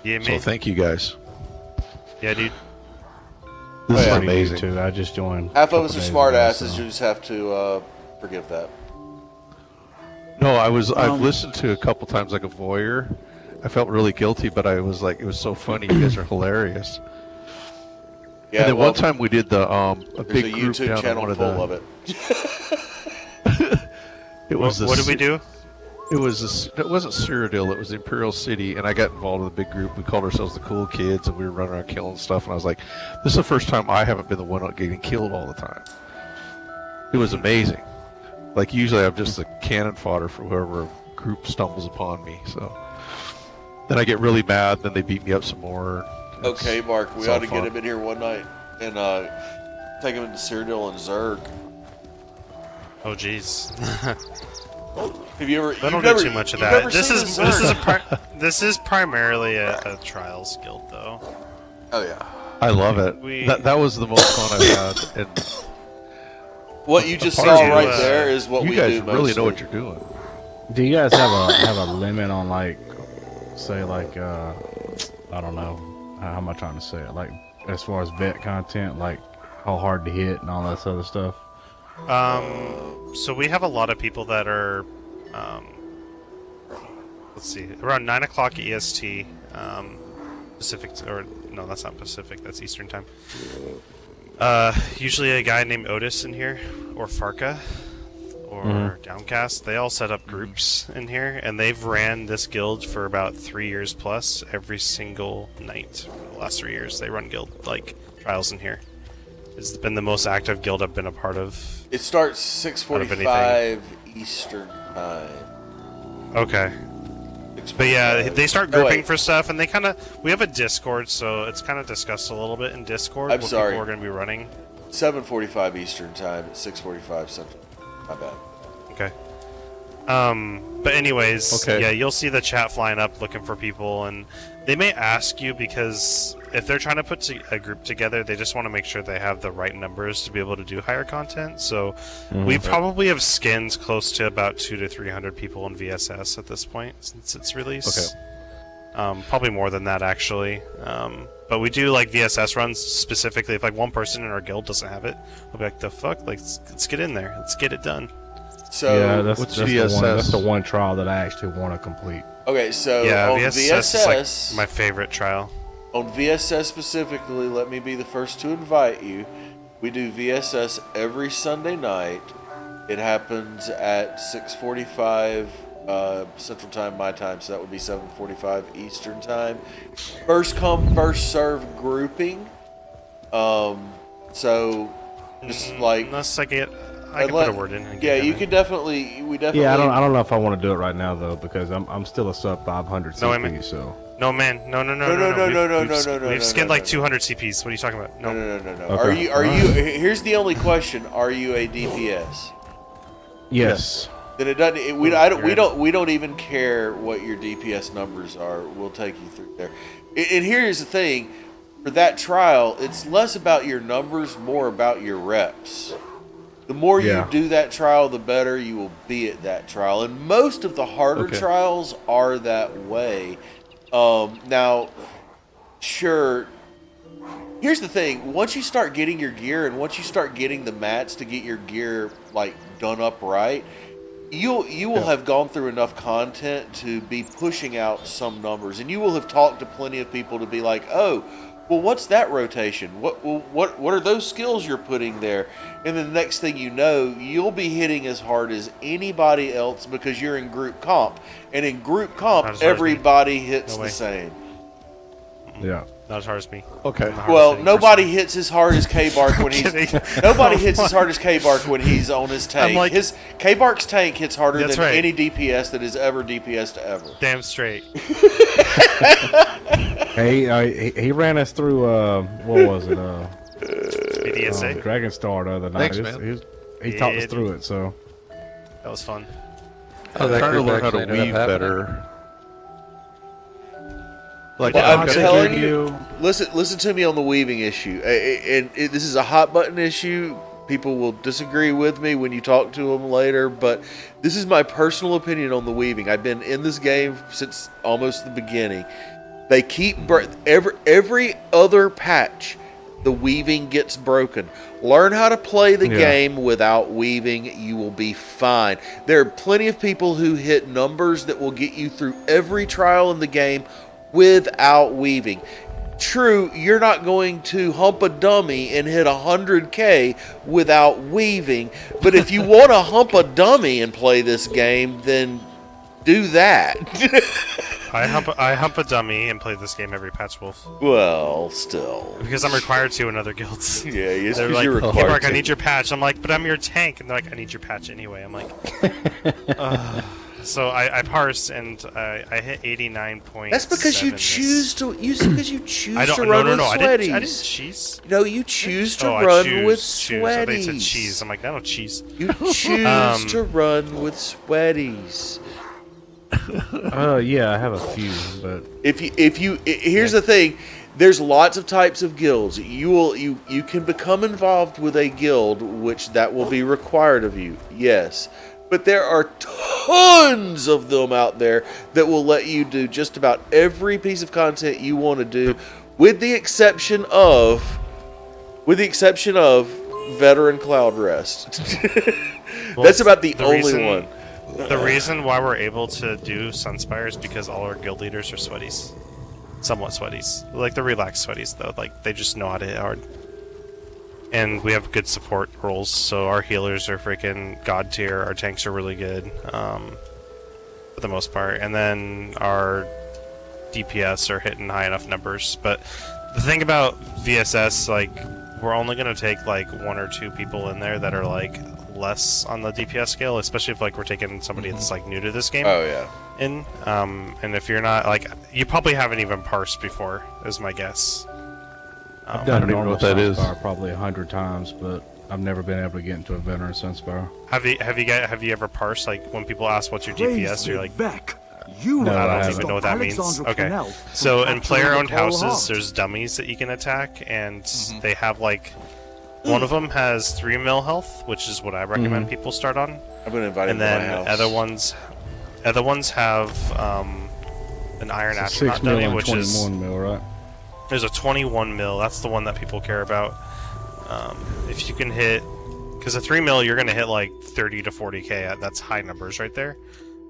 Yeah, so thank you guys. Yeah, dude. This is amazing. Too. I just joined. Half of us are smart asses. You just have to forgive that. No, I've listened to a couple times like a voyeur. I felt really guilty, but I was like, it was so funny. You guys are hilarious. Yeah. And then one time we did the a there's big a group YouTube down channel in full of it. It was what did we do? It wasn't Cyrodiil, it was the Imperial City, and I got involved with a big group. We called ourselves the Cool Kids, and we were running around killing stuff, and I was like, this is the first time I haven't been the one getting killed all the time. It was amazing. Like, usually I'm just the cannon fodder for whoever group stumbles upon me, so. Then I get really mad, then they beat me up some more. Okay, Mark, we ought to get him in here one night and take him into Cyrodiil and Zerg. Oh, jeez. Have you ever? I don't do too much of that. This is primarily a trials guild, though. Oh yeah. I love it. That was the most fun I've had. And what you just saw right there is what we do. You guys really know what you're doing. Do you guys have a limit on, like, say, like, I don't know, how am I trying to say it? Like, as far as vet content, like how hard to hit and all that other stuff? So we have a lot of people that are, let's see, around 9 o'clock EST, Pacific, or no, that's not Pacific, that's Eastern time. Usually a guy named Otis in here, or Farka, or Downcast. They all set up groups in here, and they've ran this guild for about 3 years plus every single night. For the last 3 years, they run guild, like, trials in here. It's been the most active guild I've been a part of. It starts 6:45 Eastern time. Okay. But yeah, they start grouping for stuff, and we have a Discord, so it's kind of discussed a little bit in Discord. I'm sorry. People are going to be running. 7:45 Eastern time, 6:45 Central. My bad. Okay. But anyways, yeah, you'll see the chat flying up looking for people, and they may ask you because if they're trying to put a group together, they just want to make sure they have the right numbers to be able to do higher content. So we probably have skins close to about 200 to 300 people in VSS at this point since its release. Okay. Probably more than that actually. But we do like VSS runs specifically. If like one person in our guild doesn't have it, we'll be like, the fuck? Like, let's get in there. Let's get it done. So yeah, that's the one trial that I actually want to complete. Okay, so yeah, on VSS is like my favorite trial. On VSS specifically, let me be the first to invite you. We do VSS every Sunday night. It happens at 6:45 Central Time, my time, so that would be 7:45 Eastern Time. First come, first serve grouping. So just like unless I can put a word in. And yeah, you can definitely. Yeah, I don't know if I want to do it right now though because I'm still a sub 500 CP. So. No, man. No. We've skinned like 200 CPs. What are you talking about? No. Okay. Are you? Here's the only question: are you a DPS? Yes. Then it doesn't. We don't even care what your DPS numbers are. We'll take you through there. And here's the thing: for that trial, it's less about your numbers, more about your reps. The more you do that trial, the better you will be at that trial. And most of the harder trials are that way. Now, sure, here's the thing. Once you start getting your gear and once you start getting the mats to get your gear, like, done up right, you will have gone through enough content to be pushing out some numbers. And you will have talked to plenty of people to be like, oh, well, what's that rotation? What are those skills you're putting there? And then the next thing you know, you'll be hitting as hard as anybody else because you're in group comp. And in group comp, everybody hits the same. Yeah. Not as hard as me. Okay. Well, nobody hits as hard as K-Bark when he's nobody hits as hard as K-Bark when he's on his tank. Like, his K-Bark's tank hits harder than any DPS that has ever DPS'd ever. Damn straight. He ran us through what was it? BDSA? Dragon Star the other night. Thanks, man. He talked us through it, so that was fun. I'm trying to learn how to weave better. Like Well, I'm They telling give you, listen to me on the weaving issue. This is a hot button issue. People will disagree with me when you talk to them later, but this is my personal opinion on the weaving. I've been in this game since almost the beginning. They keep every other patch, the weaving gets broken. Learn how to play the game without weaving. You will be fine. There are plenty of people who hit numbers that will get you through every trial in the game without weaving. True, you're not going to hump a dummy and hit 100K without weaving, but if you want to hump a dummy and play this game, then do that. I hump a dummy and play this game every patch, Wolf. Well, still. Because I'm required to in other guilds. Yeah, it's they're because like, you're hey, required Mark, to. I need your patch. I'm like, but I'm your tank. And they're like, I need your patch anyway. I'm like, So I parsed and I hit 89.7. That's because you choose to. Because you choose to No, run no, with no. sweaties. I didn't cheese. No, you choose to I run choose, with choose. I thought you said sweaties. cheese. I'm like, no, cheese. You choose to run with sweaties. Yeah, I have a few, but Here's the thing. There's lots of types of guilds. You can become involved with a guild, which that will be required of you. Yes. But there are tons of them out there that will let you do just about every piece of content you want to do, with the exception of Veteran Cloud Rest. That's about the only one. The reason why we're able to do Sunspire is because all our guild leaders are sweaties. Somewhat sweaties. Like, they're relaxed sweaties, though. Like, they just know how to hit hard. And we have good support roles, so our healers are freaking god tier, our tanks are really good, for the most part. And then our DPS are hitting high enough numbers. But the thing about VSS, like, we're only going to take, like, 1 or 2 people in there that are, like, less on the DPS scale, especially if, like, we're taking somebody that's, like, new to this game. Oh, yeah. And if you're not, like, you probably haven't even parsed before, is my guess. I've done I don't even know normal what that is. Sunspire probably 100 times, but I've never been able to get into a veteran Sunspire. Have you ever parsed, like, when people ask what's your DPS, you're like, back. No, I I don't even know what that means. Okay, so in player-owned houses, there's dummies that you can attack, and they have, like, one of them has 3 mil health, which is what I recommend people start on. I'm gonna invite him And to my then house. other ones have an Iron So Astronaut 6 mil dummy, and which 21 is mil, right? there's a 21 mil. That's the one that people care about. If you can hit, because a 3 mil you're gonna hit like 30 to 40k. That's high numbers right there.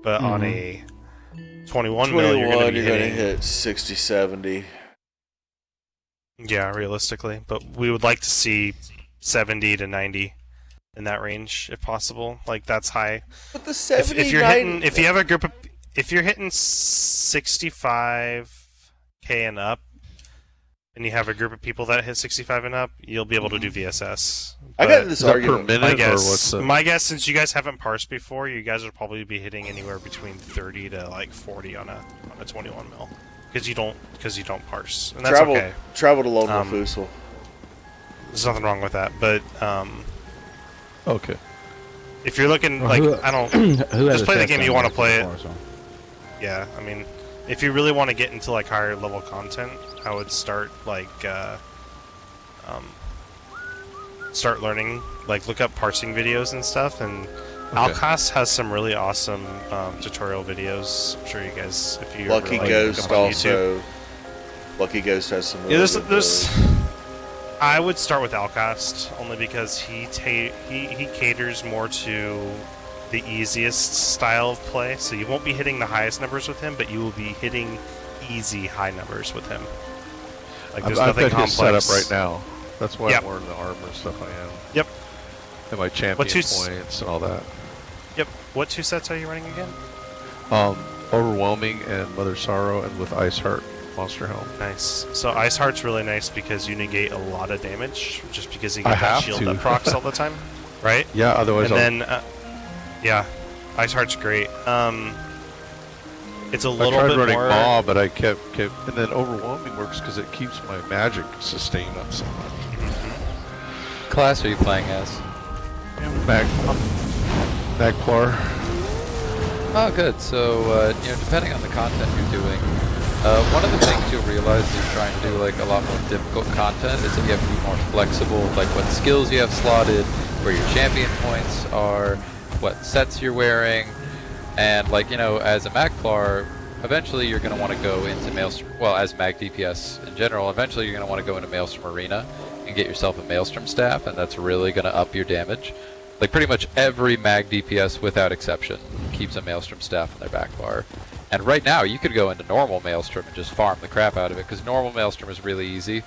But on a 21 mil, you're gonna be hitting, hit 60, 70. yeah, realistically. But we would like to see 70 to 90 in that range, if possible. Like, that's high. But the 70, If you're 90 hitting, if you have a group of, if you're hitting 65k and up, and you have a group of people that hit 65 and up, you'll be able to do VSS. I got this Is that per argument. minute or what's My guess, since you guys haven't parsed before, you guys will probably be hitting anywhere between 30 to like 40 on a 21 mil, because you don't parse, and that's okay. Travel to Lone Wolf Fusel. There's nothing wrong with that, but Okay. if you're looking like I don't just play the game you want to play it. Yeah, I mean, if you really want to get into like higher level content, I would start like start learning, like look up parsing videos and stuff, and Alcast has some really awesome tutorial videos. I'm sure you guys, if you Lucky ever, like, Ghost look up on YouTube. also. Lucky Ghost has some. Yeah, Really there's I would start with Alcast only because he caters more to the easiest style of play. So you won't be hitting the highest numbers with him, but you will be hitting easy high numbers with him. Like, there's I've nothing got his complex. setup right now. That's why Yep. I'm wearing the armor and stuff I am. Yep. And my champion points and all that. Yep. What 2 sets are you running again? Overwhelming and Mother Sorrow, and with Ice Heart Monster Helm. Nice. So Ice Heart's really nice because you negate a lot of damage just because you I get that have shield to. that procs all the time, right? Yeah, otherwise And then, yeah, Ice Heart's great. It's a I little tried bit running more. Maw, but I kept, and then Overwhelming works because it keeps my magic sustain up so much. Class are you playing as? Magplar. Oh, good. So, depending on the content you're doing, One of the things you'll realize if you're trying to do like a lot more difficult content is that you have to be more flexible, like what skills you have slotted, where your champion points are, what sets you're wearing, and like, you know, as a Magplar, eventually you're going to want to go into Maelstrom, well, as Mag DPS in general, eventually you're going to want to go into Maelstrom Arena and get yourself a Maelstrom staff, and that's really going to up your damage. Like pretty much every Mag DPS without exception keeps a Maelstrom staff on their back bar. And right now you could go into normal Maelstrom and just farm the crap out of it, because normal Maelstrom is really easy,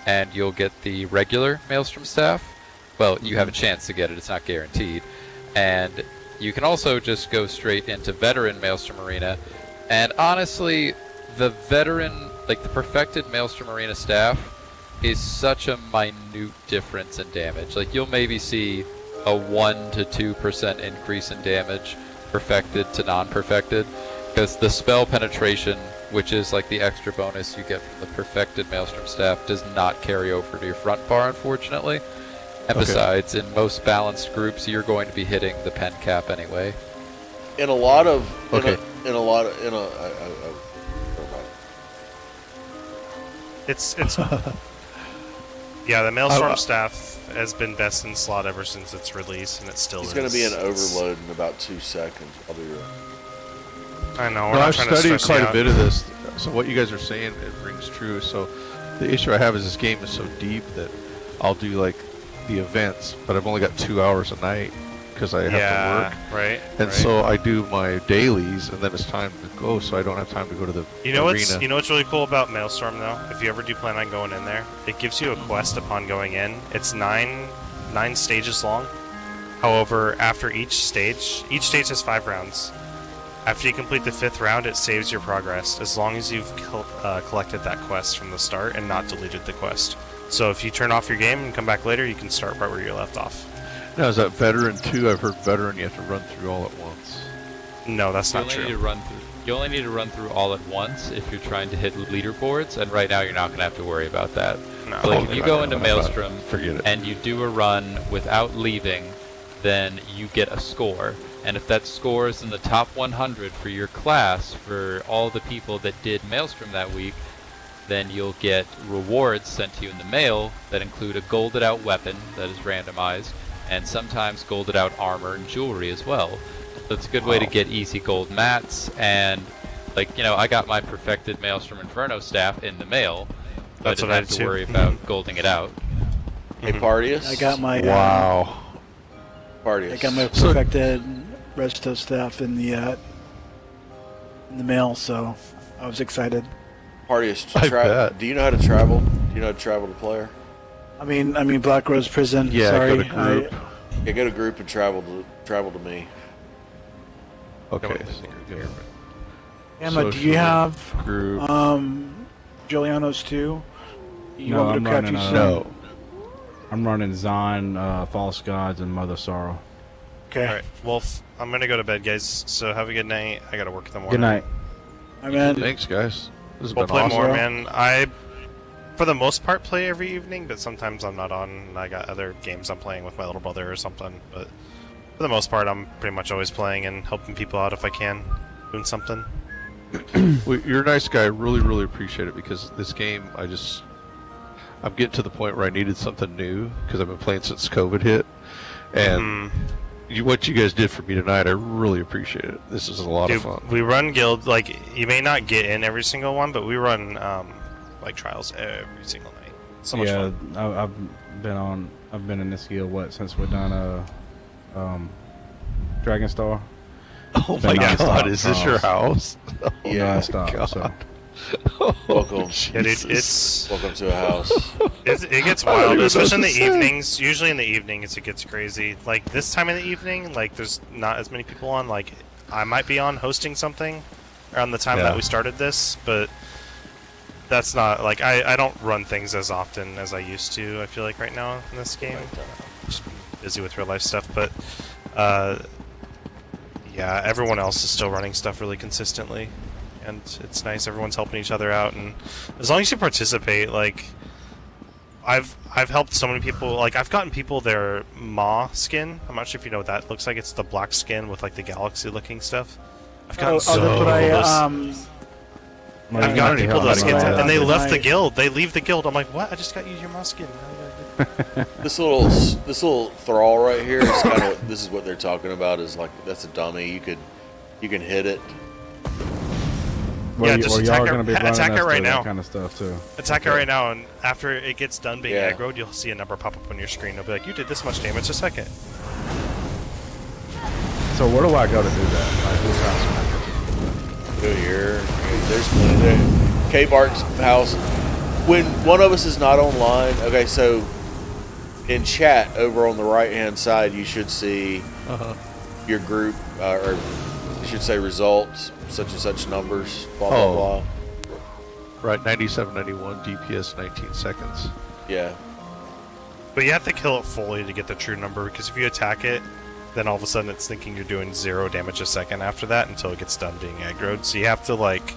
and you'll get the regular Maelstrom staff. Well, you have a chance to get it, it's not guaranteed. And you can also just go straight into Veteran Maelstrom Arena, and honestly, the Veteran, like the perfected Maelstrom Arena staff, is such a minute difference in damage. Like you'll maybe see a 1 to 2% increase in damage perfected to non-perfected, because the spell penetration, which is like the extra bonus you get from the perfected Maelstrom staff, does not carry over to your front bar, unfortunately. And besides, in most balanced groups, you're going to be hitting the pen cap anyway. In a lot of Okay. never mind. It's yeah, the Maelstrom staff has been best in slot ever since its release, and it still He's is. going to be an overload in about 2 seconds. I'll be real. I know. We're No, not I've trying to studied stress quite you a out. bit of this, so what you guys are saying, it rings true. So the issue I have is this game is so deep that I'll do like the events, but I've only got 2 hours a night because I have to work. Right. And right. so I do my dailies, and then it's time to go, so I don't have time to go to the You know arena. what's really cool about Maelstrom though? If you ever do plan on going in there, it gives you a quest upon going in. It's nine stages long. However, after each stage has 5 rounds. After you complete the 5th round, it saves your progress, as long as you've collected that quest from the start and not deleted the quest. So if you turn off your game and come back later, you can start right where you left off. Now, is that Veteran 2? I've heard Veteran you have to run through all at once. No, that's You not only true. need to run through. You only need to run through all at once if you're trying to hit leaderboards, and right now you're not going to have to worry about that. No. So, like, if Okay, you go I into don't know about it. Maelstrom Forget it. and you do a run without leaving, then you get a score. And if that score is in the top 100 for your class, for all the people that did Maelstrom that week, then you'll get rewards sent to you in the mail that include a golded out weapon that is randomized, and sometimes golded out armor and jewelry as well. So it's a good way to get easy gold mats, and like, you know, I got my perfected Maelstrom Inferno staff in the mail, so That's I what didn't I have did to too. worry about golding it out. Hey, Partius. I got my Wow. Partius. I got my perfected Resto staff in the mail, so I was excited. Partius. I bet. Do you know how to travel? Do you know how to travel to player? I mean Black Rose Prison. Yeah, sorry, go to group. Yeah, go to group and travel to me. Okay. Emma, do Social you have group. Juliano's too? You No, want I'm me to craft running, you some? No. I'm running Zion, False Gods, and Mother Sorrow. Okay. All right, Wolf. I'm gonna go to bed, guys. So have a good night. I gotta work in the morning. Good night. I'm in. Thanks, guys. This has We'll been play awesome. more, man. I, for the most part, play every evening, but sometimes I'm not on. And I got other games I'm playing with my little brother or something. But for the most part, I'm pretty much always playing and helping people out if I can, doing something. Well, you're a nice guy. I really, really appreciate it, because this game, I'm getting to the point where I needed something new, because I've been playing since COVID hit. And what you guys did for me tonight, I really appreciate it. This is a lot Dude, of fun. we run guild, like, you may not get in every single one, but we run, like, trials every single night. So much Yeah, fun. I've been in this guild since we're done Dragon Star. Oh my been god, nonstop is this your house? Yeah. Nonstop, God. so. Welcome. Yeah, dude, Jesus. Welcome to a house. it gets I don't wild, even know especially in what the to say. evenings. Usually in the evenings, it gets crazy. Like, this time in the evening, like, there's not as many people on. Like, I might be on hosting something around the time Yeah. that we started this, but that's not, like, I don't run things as often as I used to, I feel like, right now in this game. Just busy with real life stuff, but, yeah, everyone else is still running stuff really consistently, and it's nice. Everyone's helping each other out, and as long as you participate, like, I've helped so many people. Like, I've gotten people their Maw skin. I'm not sure if you know what that looks like. It's the black skin with like the galaxy looking stuff. I've gotten That's what Well, I've you got already people know that how to skins, get and they that. left the guild. They leave the guild. I'm like, what? I just got you your mouse skin. This little thrall right here is kind of this is what they're talking about. Is like that's a dummy. You can hit it. Yeah, just y'all attack gonna it- be running attack it us right through now. That kind of stuff too. Attack it right now, and after it gets done being Yeah. aggroed, you'll see a number pop up on your screen. It'll be like, you did this much damage a second. So where do I go to do that? Like, whose house? Go here. There's plenty there. K-Bark's house. When one of us is not online, okay, so in chat over on the right-hand side, you should see your group, or you should say results, such and such numbers, blah, blah, Oh. blah. Right, 97, 91, DPS 19 seconds. Yeah. But you have to kill it fully to get the true number, because if you attack it, then all of a sudden it's thinking you're doing 0 damage a second after that until it gets done being aggroed. So you have to, like,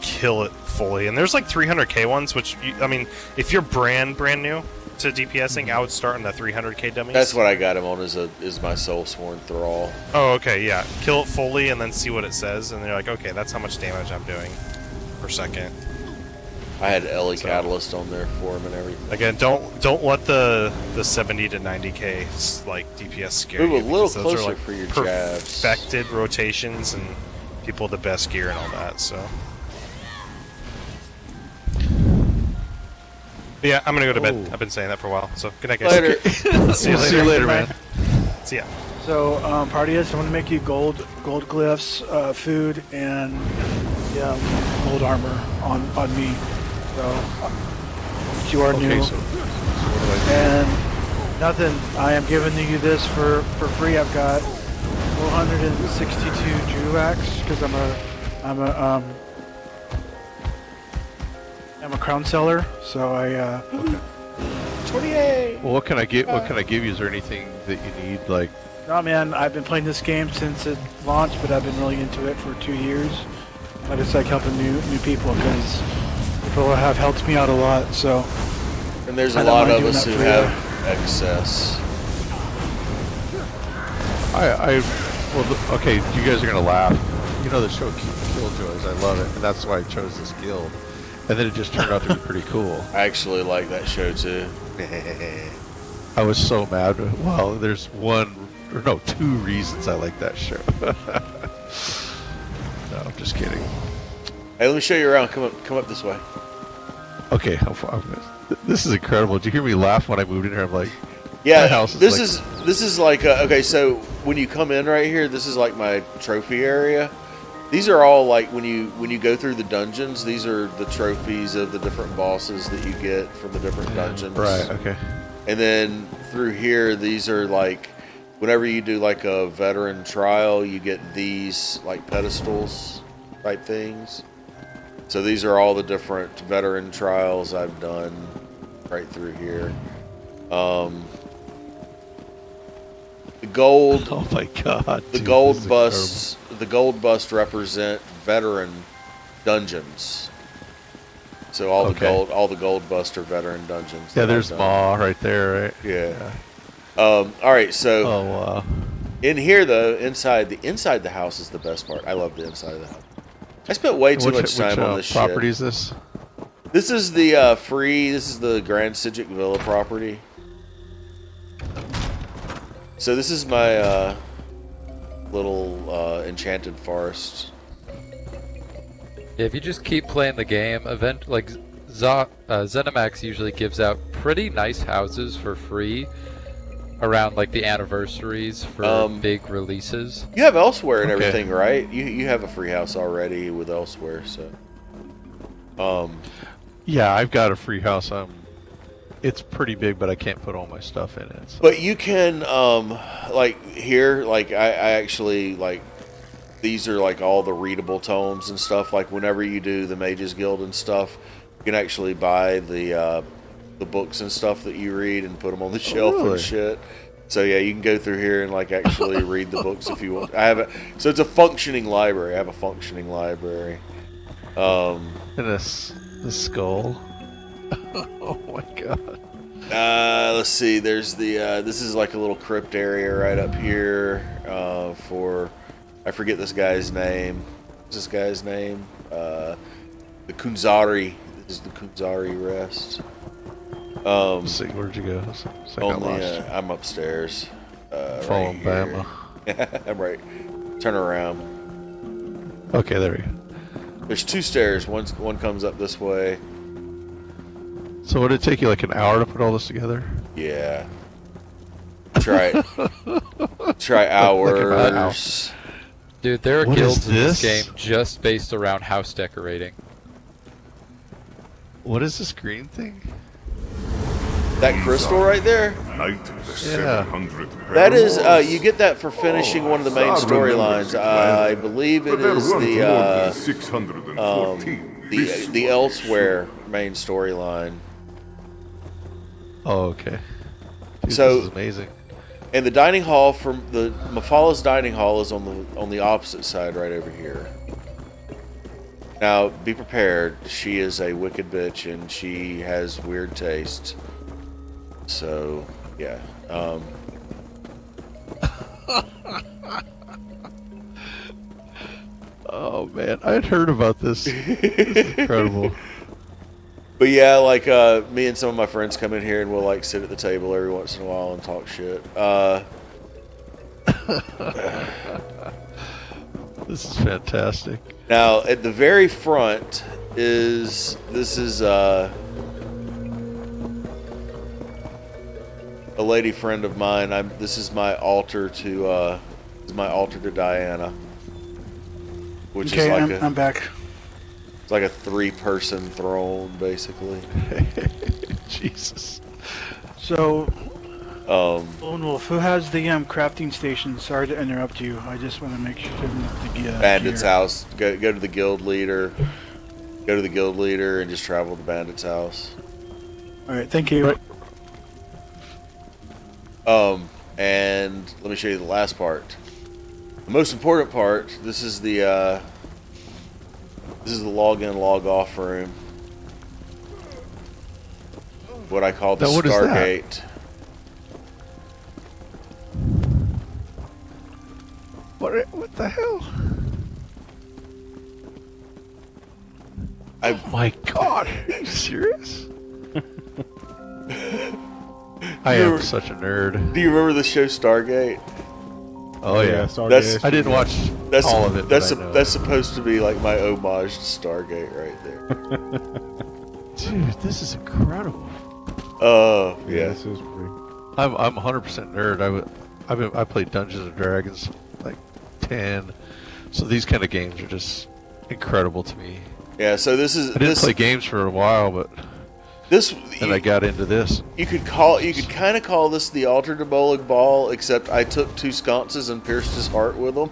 kill it fully. And there's, like, 300k ones, which, I mean, if you're brand new to DPSing, I would start on the 300k dummies. That's what I got him on, is my soul sworn thrall. Oh, okay, yeah. Kill it fully and then see what it says, and they're like, okay, that's how much damage I'm doing per second. I had Ellie Catalyst on there for him and everything. Again, don't let the 70 to 90k like DPS scare Move you. a little because those are, closer like, for your jabs. perfected rotations and people with the best gear and all that. So, but yeah, I'm gonna go to bed. I've been saying that for a while. So good night, guys. Later. See you later. See you later, man. See ya. So, Partius, I want to make you gold glyphs, food, and gold armor on me. So, you are new. Okay, so what do I And nothing. I am giving you this for free. I've got 462 Juvax because I'm a crown seller. So I 28. do? Well, what can I get? What can I give you? Is there anything that you need? Like, no, man. I've been playing this game since it launched, but I've been really into it for 2 years. I just like helping new people because people have helped me out a lot. So And there's I a don't lot mind of doing us that who for you. have excess. okay, you guys are gonna laugh. You know the show Killjoys. I love it, and that's why I chose this guild. And then it just turned out to be pretty cool. I actually like that show too. I was so mad. Well, there's two reasons I like that show. No, I'm just kidding. Hey, let me show you around. Come up this way. Okay, this is incredible. Did you hear me laugh when I moved in here? I'm like, Yeah, my house is this is like okay. So when you come in right here, this is like my trophy area. These are all like when you go through the dungeons. These are the trophies of the different bosses that you get from the different dungeons. right. Okay. And then through here, these are like whenever you do like a veteran trial, you get these like pedestals type things. So these are all the different veteran trials I've done right through here. The gold. Oh my god. The dude, gold this is busts. The gold busts represent veteran dungeons. So all the gold bust are veteran dungeons. Yeah, that there's I've done. Maw right there, right? Yeah. All right. So Oh wow. in here though, inside the house is the best part. I love the inside of the house. I spent way too much time on this property shit. is this? This is the This is the Grand Sigic Villa property. So this is my little enchanted forest. Yeah, if you just keep playing the game, ZeniMax usually gives out pretty nice houses for free around like the anniversaries for big releases. You have Elsewhere and Okay. everything, right? You have a free house already with Elsewhere, so. Yeah, I've got a free house. It's pretty big, but I can't put all my stuff in it. So. But you can, like here, like I actually like these are like all the readable tomes and stuff. Like whenever you do the Mages Guild and stuff, you can actually buy the books and stuff that you read and put them on the shelf really? and shit. So yeah, you can go through here and like actually read the books if you want. So it's a functioning library. I have a functioning library. And this skull. Oh my god. Let's see. There's the this is like a little crypt area right up here for I forget this guy's name. What's this guy's name? the Kunzari. This is the Kunzari rest. Let's see, where'd you go? I got lost. I'm upstairs. Following right Bama. I'm right. Turn around. Okay, there we go. There's 2 stairs. One comes up this way. So would it take you like an hour to put all this together? Yeah. Try hours. Dude, there are What guilds is in this this? game just based around house decorating. What is this green thing? That crystal right there. Night of the Yeah. 700th That is, Paramours. you get that for finishing one of the main I remember storylines. it I believe it But there is weren't more the than 614. the Elsewhere main storyline. Oh, okay. Dude, So- this is amazing. And the dining hall from the Mafala's dining hall is on the opposite side, right over here. Now, be prepared. She is a wicked bitch, and she has weird taste. So, yeah. Oh man, I had heard about this. This is incredible. But yeah, like me and some of my friends come in here and we'll like sit at the table every once in a while and talk shit. This is fantastic. Now at the very front is a lady friend of mine. This is my altar to Diana, which Okay, is like I'm back. it's like a 3-person throne basically. Jesus. So, Um, Lone Wolf, who has the crafting station? Sorry to interrupt you. I just want to make sure to get Bandit's house. Go to the guild leader. Go to the guild leader and just travel to Bandit's house. All right, thank you. Right. And let me show you the last part. The most important part. This is the log in, log off room. What I call the Now, what is that? Stargate. What the hell? I Oh my god, are you serious? I am You're- such a nerd. do you remember the show Stargate? Oh yeah, That's- I didn't watch That's all of it. That's but I know. that's supposed to be like my homage to Stargate right there. Dude, this is incredible. Oh yeah. This is pretty. I'm 100% nerd. I played Dungeons and Dragons like 10, so these kind of games are just incredible to me. Yeah. So this is I didn't play games for a while, but this. then I got into this. You could kind of call this the Altar to Bowling Ball, except I took 2 sconces and pierced his heart with them.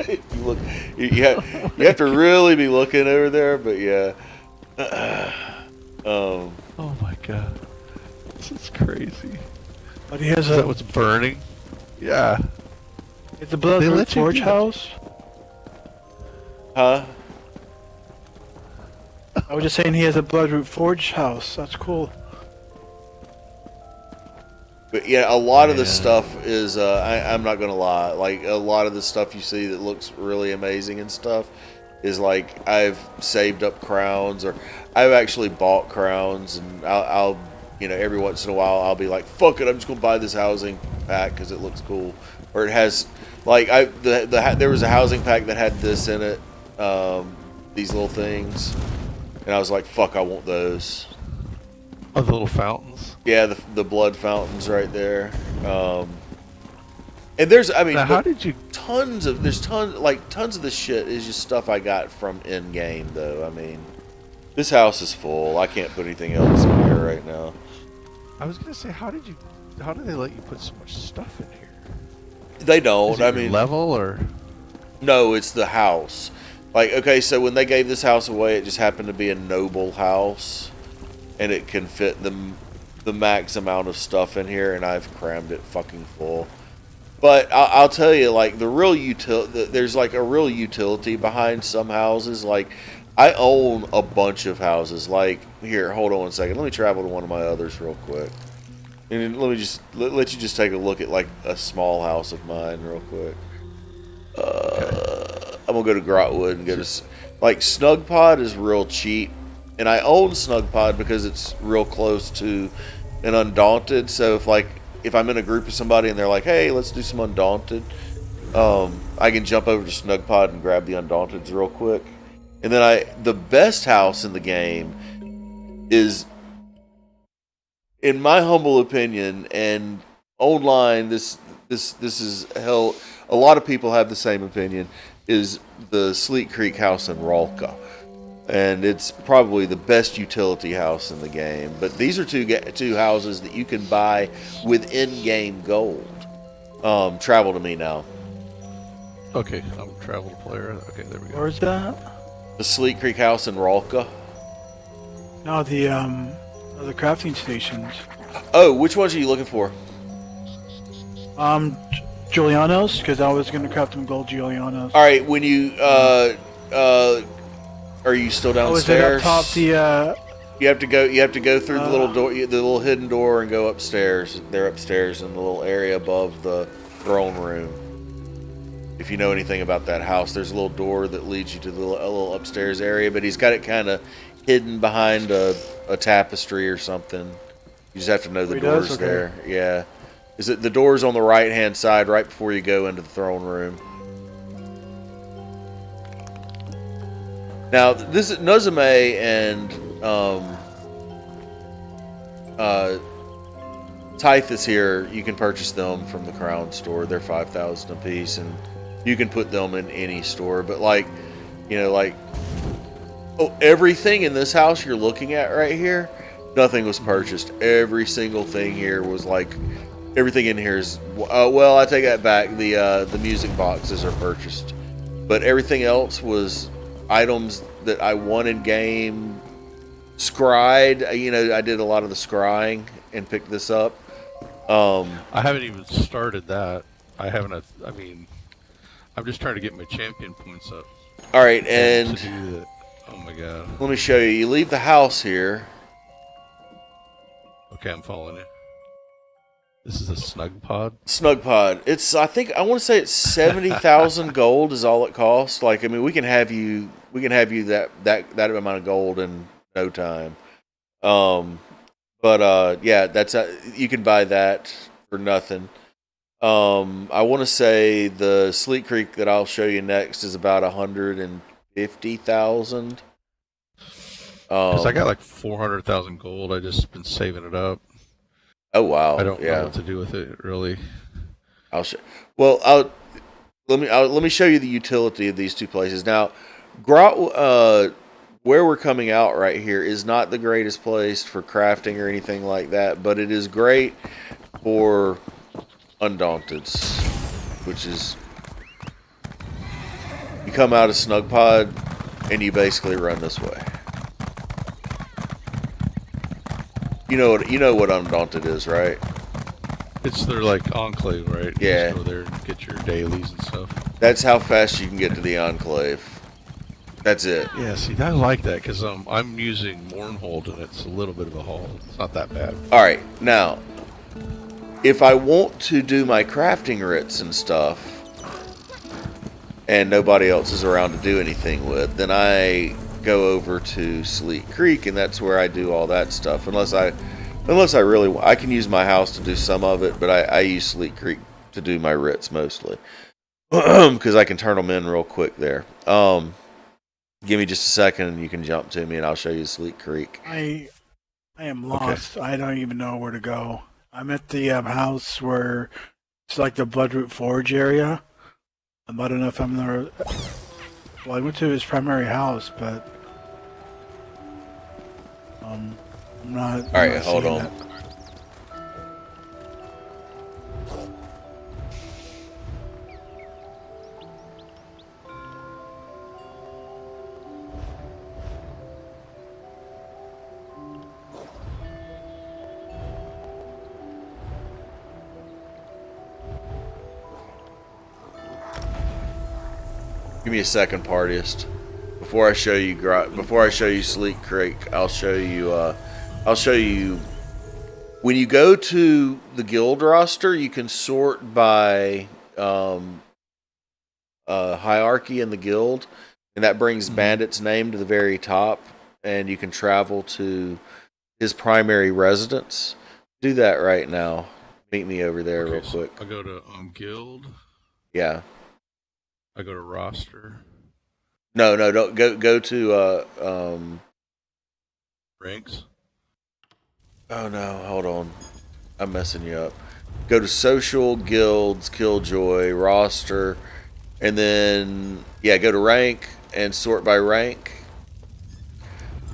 You look, you have to really be looking over there, but yeah. Oh my god, this is crazy. But he has Is that what's burning? Yeah. it's a Blood They Root let you Forge do it. house. Huh? I was just saying he has a Bloodroot Forge house. That's cool. But yeah, a lot of this Yeah. stuff is. I'm not gonna lie. Like a lot of the stuff you see that looks really amazing and stuff is like I've saved up crowns, or I've actually bought crowns, and I'll every once in a while I'll be like, fuck it, I'm just gonna buy this housing pack because it looks cool, or it has like there was a housing pack that had this in it, these little things, and I was like, fuck, I want those. Oh, the little fountains. Yeah, the blood fountains right there. And there's, I mean, Now, how but did you? tons of this shit is just stuff I got from in game though. I mean, this house is full. I can't put anything else in here right now. I was gonna say, how did they let you put so much stuff in here? They Is don't. it I your mean, level or? no, it's the house. Like, okay, so when they gave this house away, it just happened to be a noble house, and it can fit the max amount of stuff in here, and I've crammed it fucking full. But I'll tell you, like, there's like a real utility behind some houses. Like, I own a bunch of houses. Like, here, hold on one second. Let me travel to one of my others real quick. And let me just let you just take a look at like a small house of mine real quick. I'm gonna go to Grotwood and go to Like Snug Pod is real cheap, and I own Snug Pod because it's real close to an Undaunted. So if I'm in a group with somebody and they're like, "Hey, let's do some Undaunted," I can jump over to Snug Pod and grab the Undaunteds real quick. And then the best house in the game is, in my humble opinion, and online this is hell. A lot of people have the same opinion. Is the Sleet Creek house in Ralka, and it's probably the best utility house in the game. But these are two houses that you can buy with in-game gold. Travel to me now. Okay, I'm a travel player. Okay, there we go. Where's that? The Sleet Creek house in Ralka. No, the crafting stations. Oh, which ones are you looking for? Giuliano's, because I was gonna craft them gold Giuliano's. All right, when you are you still downstairs? Oh, is it up top? You have to go through the little door, the little hidden door, and go upstairs. They're upstairs in the little area above the throne room. If you know anything about that house, there's a little door that leads you to a little upstairs area, but he's got it kind of hidden behind a tapestry or something. You just have to know the door's okay. there. Yeah. Is it the door's on the right-hand side right before you go into the throne room? Now, this is Nozume and Tithus here. You can purchase them from the Crown store. They're 5,000 a piece, and you can put them in any store. But everything in this house you're looking at right here, nothing was purchased. Every single thing here was everything in here is, well, I take that back. The music boxes are purchased, but everything else was items that I won in game. Scryed, I did a lot of the scrying and picked this up. I haven't even started that. I'm just trying to get my champion points up. All right, and to do that. Oh my god. Let me show you. You leave the house here. Okay, I'm following you. This is a snug pod. Snug pod. I want to say it's 70,000 gold is all it costs. We can have you that amount of gold in no time. Yeah, you can buy that for nothing. I want to say the Sleet Creek that I'll show you next is about 150,000. Because I got 400,000 gold. I just been saving it up. Oh wow! I don't know what to do with it really. Let me show you the utility of these two places. Now, where we're coming out right here is not the greatest place for crafting or anything like that, but it is great for Undaunteds, which is you come out of Snug Pod and you basically run this way. You know what Undaunted is, right? It's their enclave, right? Yeah. You just go there and get your dailies and stuff. That's how fast you can get to the enclave. That's it. Yeah, see, I like that because I'm using Mournhold and it's a little bit of a haul. It's not that bad. All right, now, if I want to do my crafting writs and stuff, and nobody else is around to do anything with, then I go over to Sleet Creek, and that's where I do all that stuff. Unless I really, I can use my house to do some of it, but I use Sleet Creek to do my writs mostly, because I can turn them in real quick there. Give me just a second, and you can jump to me, and I'll show you Sleet Creek. I am lost. Okay. I don't even know where to go. I'm at the house where it's like the Bloodroot Forge area. I don't know if I'm there. Well, I went to his primary house, but I'm not. All right, hold on. Give me a second, partyist. Before I show you Sleet Creek, I'll show you when you go to the guild roster, you can sort by hierarchy in the guild, and that brings Bandit's name to the very top, and you can travel to his primary residence. Do that right now. Meet me over there real quick. I go to guild. Yeah. I go to roster. No, don't go to Ranks. Oh no, hold on. I'm messing you up. Go to social, guilds, killjoy, roster, and then go to rank and sort by rank.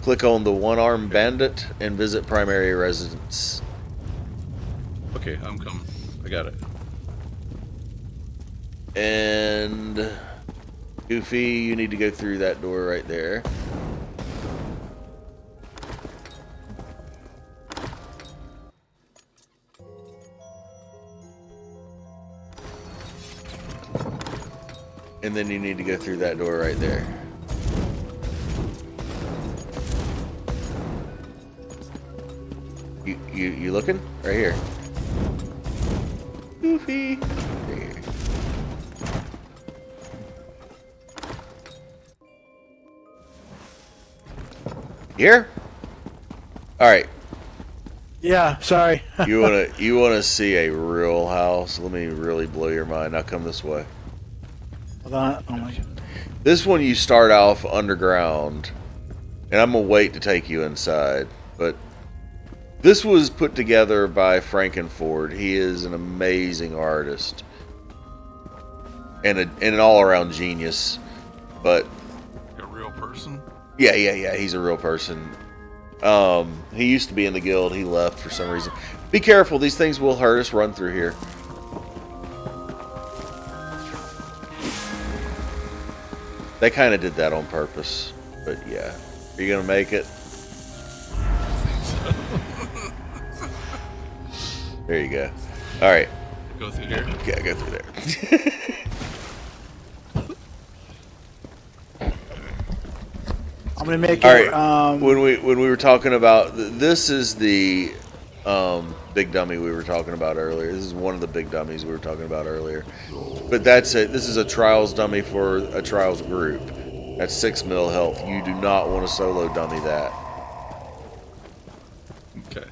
Click on the one-armed bandit and visit primary residence. Okay, I'm coming. I got it. And Goofy, you need to go through that door right there. And then you need to go through that door right there. You looking? Right here. Goofy. Right here. Here? Alright. Yeah, sorry. You wanna see a real house? Let me really blow your mind. Now come this way. Hold on. Oh my God. This one you start off underground, and I'm gonna wait to take you inside. But this was put together by Frankenford. He is an amazing artist and an all-around genius. But A real person? yeah, he's a real person. He used to be in the guild. He left for some reason. Be careful; these things will hurt us. Run through here. They kind of did that on purpose, but yeah. Are you gonna make it? There you go. All right. Go through here. Yeah, go through there. I'm gonna make All it. right. When we were talking about this is the big dummy we were talking about earlier. This is one of the big dummies we were talking about earlier. But that's it. This is a trials dummy for a trials group. That's 6 mil health. You do not want to solo dummy that. Okay.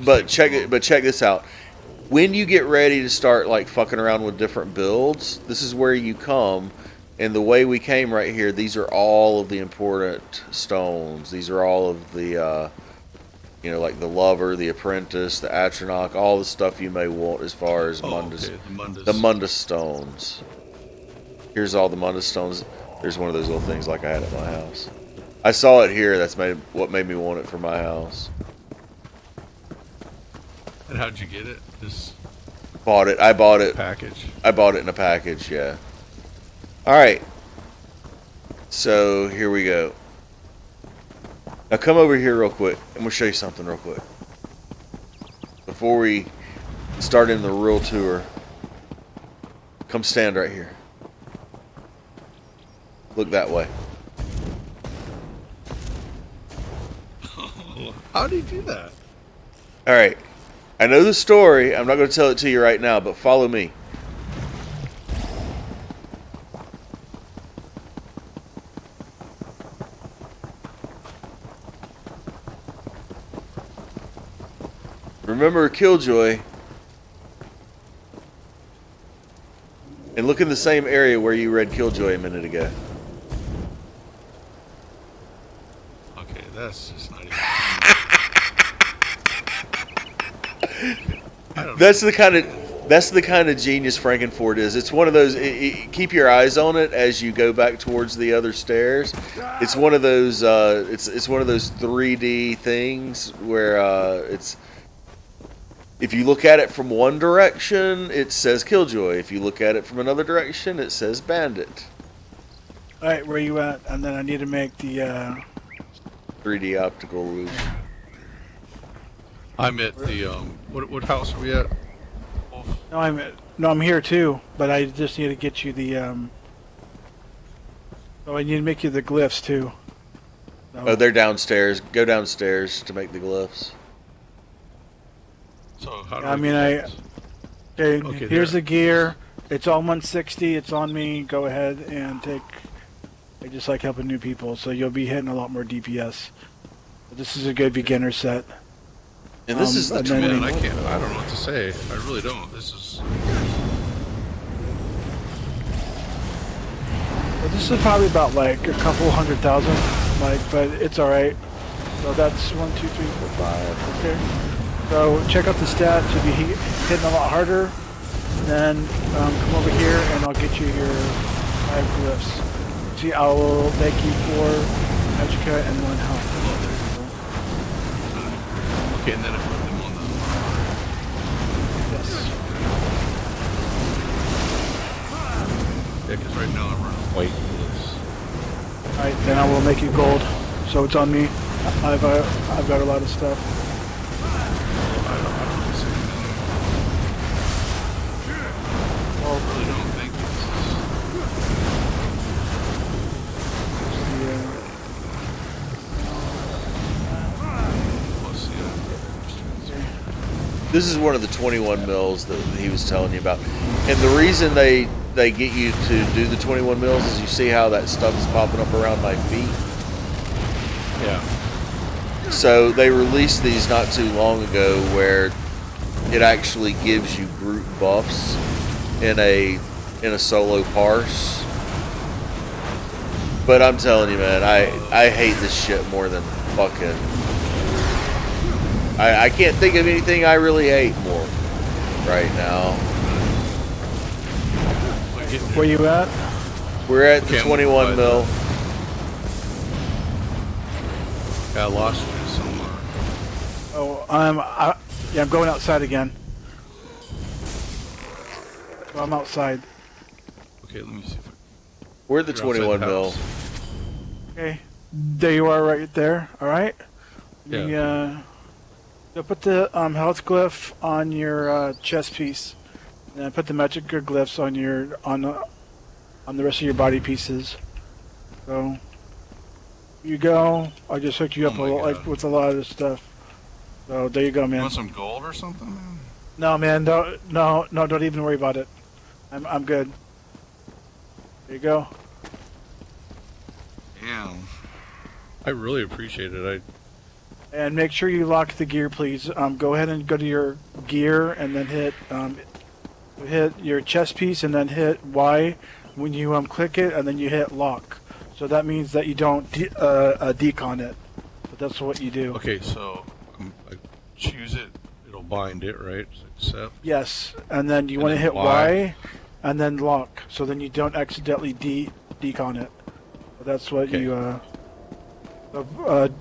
But check this out. When you get ready to start like fucking around with different builds, this is where you come. And the way we came right here, these are all of the important stones. These are all of the, like the Lover, the Apprentice, the Atronach, all the stuff you may want as far as Mundus. Okay. The Mundus stones. Here's all the Mundus stones. There's one of those little things like I had at my house. I saw it here. That's what made me want it for my house. And how'd you get it? This Bought it. I bought it. package. I bought it in a package, yeah. Alright. So, here we go. Now come over here real quick, and we'll show you something real quick. Before we start in the real tour, come stand right here. Look that way. How do you do that? Alright. I know the story. I'm not going to tell it to you right now, but follow me. Remember Killjoy, and look in the same area where you read Killjoy a minute ago. Okay, that's just not even. That's the kind of genius Frankenford is. It's one of those. Keep your eyes on it as you go back towards the other stairs. It's one of those. It's one of those 3D things where it's. If you look at it from one direction, it says Killjoy. If you look at it from another direction, it says Bandit. Alright, where you at? And then I need to make the 3D optical illusion. I'm at the what house are we at? I'm here too, but I just need to get you the Oh, I need to make you the glyphs too. So, Oh, they're downstairs. Go downstairs to make the glyphs. So how do okay, here's the gear. It's on 160. It's on me. Go ahead and take I just like helping new people, so you'll be hitting a lot more DPS. But this is a good beginner set. And this is the and then- Man, I don't know what to say. I really don't. This is. Well, this is probably about like a couple 100,000, like, but it's all right. So that's 1, 2, 3, 4, 5. Okay. So check out the stats. You'll be hitting a lot harder. Then come over here, and I'll get you your 5 glyphs. See, I will make you 4 magica and 1 health. Okay, and then I put them on the. Yes. Yeah, because right now I'm running white glyphs. All right, then I will make you gold. So it's on me. I've got a lot of stuff. I don't know what to say. Well, I really don't think this This is one of the 21 mills that he was telling you about. And the reason they get you to do the 21 mills is you see how that stuff is popping up around my feet? Yeah. So they released these not too long ago where it actually gives you group buffs in a solo parse. But I'm telling you, man, I hate this shit more than fucking... I can't think of anything I really hate more right now. where you at? We're at the 21 mil. I lost you somewhere. Oh, I'm going outside again. So I'm outside. Okay, let me see if I... We're at the You're outside 21 the mil. house. Okay, there you are, right there. All right. Yeah. You'll put the health glyph on your chest piece, and then put the magic glyphs on your on the rest of your body pieces. So you go. I just hooked you up Oh my like God. with a lot of this stuff. So there you go, You man. want some gold or something, man? No, man, no, don't even worry about it. I'm good. There you go. Yeah. I really appreciate it. And make sure you lock the gear, please. Go ahead and go to your gear, and then hit your chest piece, and then hit Y when you click it, and then you hit lock. So that means that you don't decon it. But that's what you do. Okay, so I choose it. It'll bind it, right? Accept. Yes, and then you want to then hit Y. Y, and then lock. So then you don't accidentally decon it. But that's what Okay. you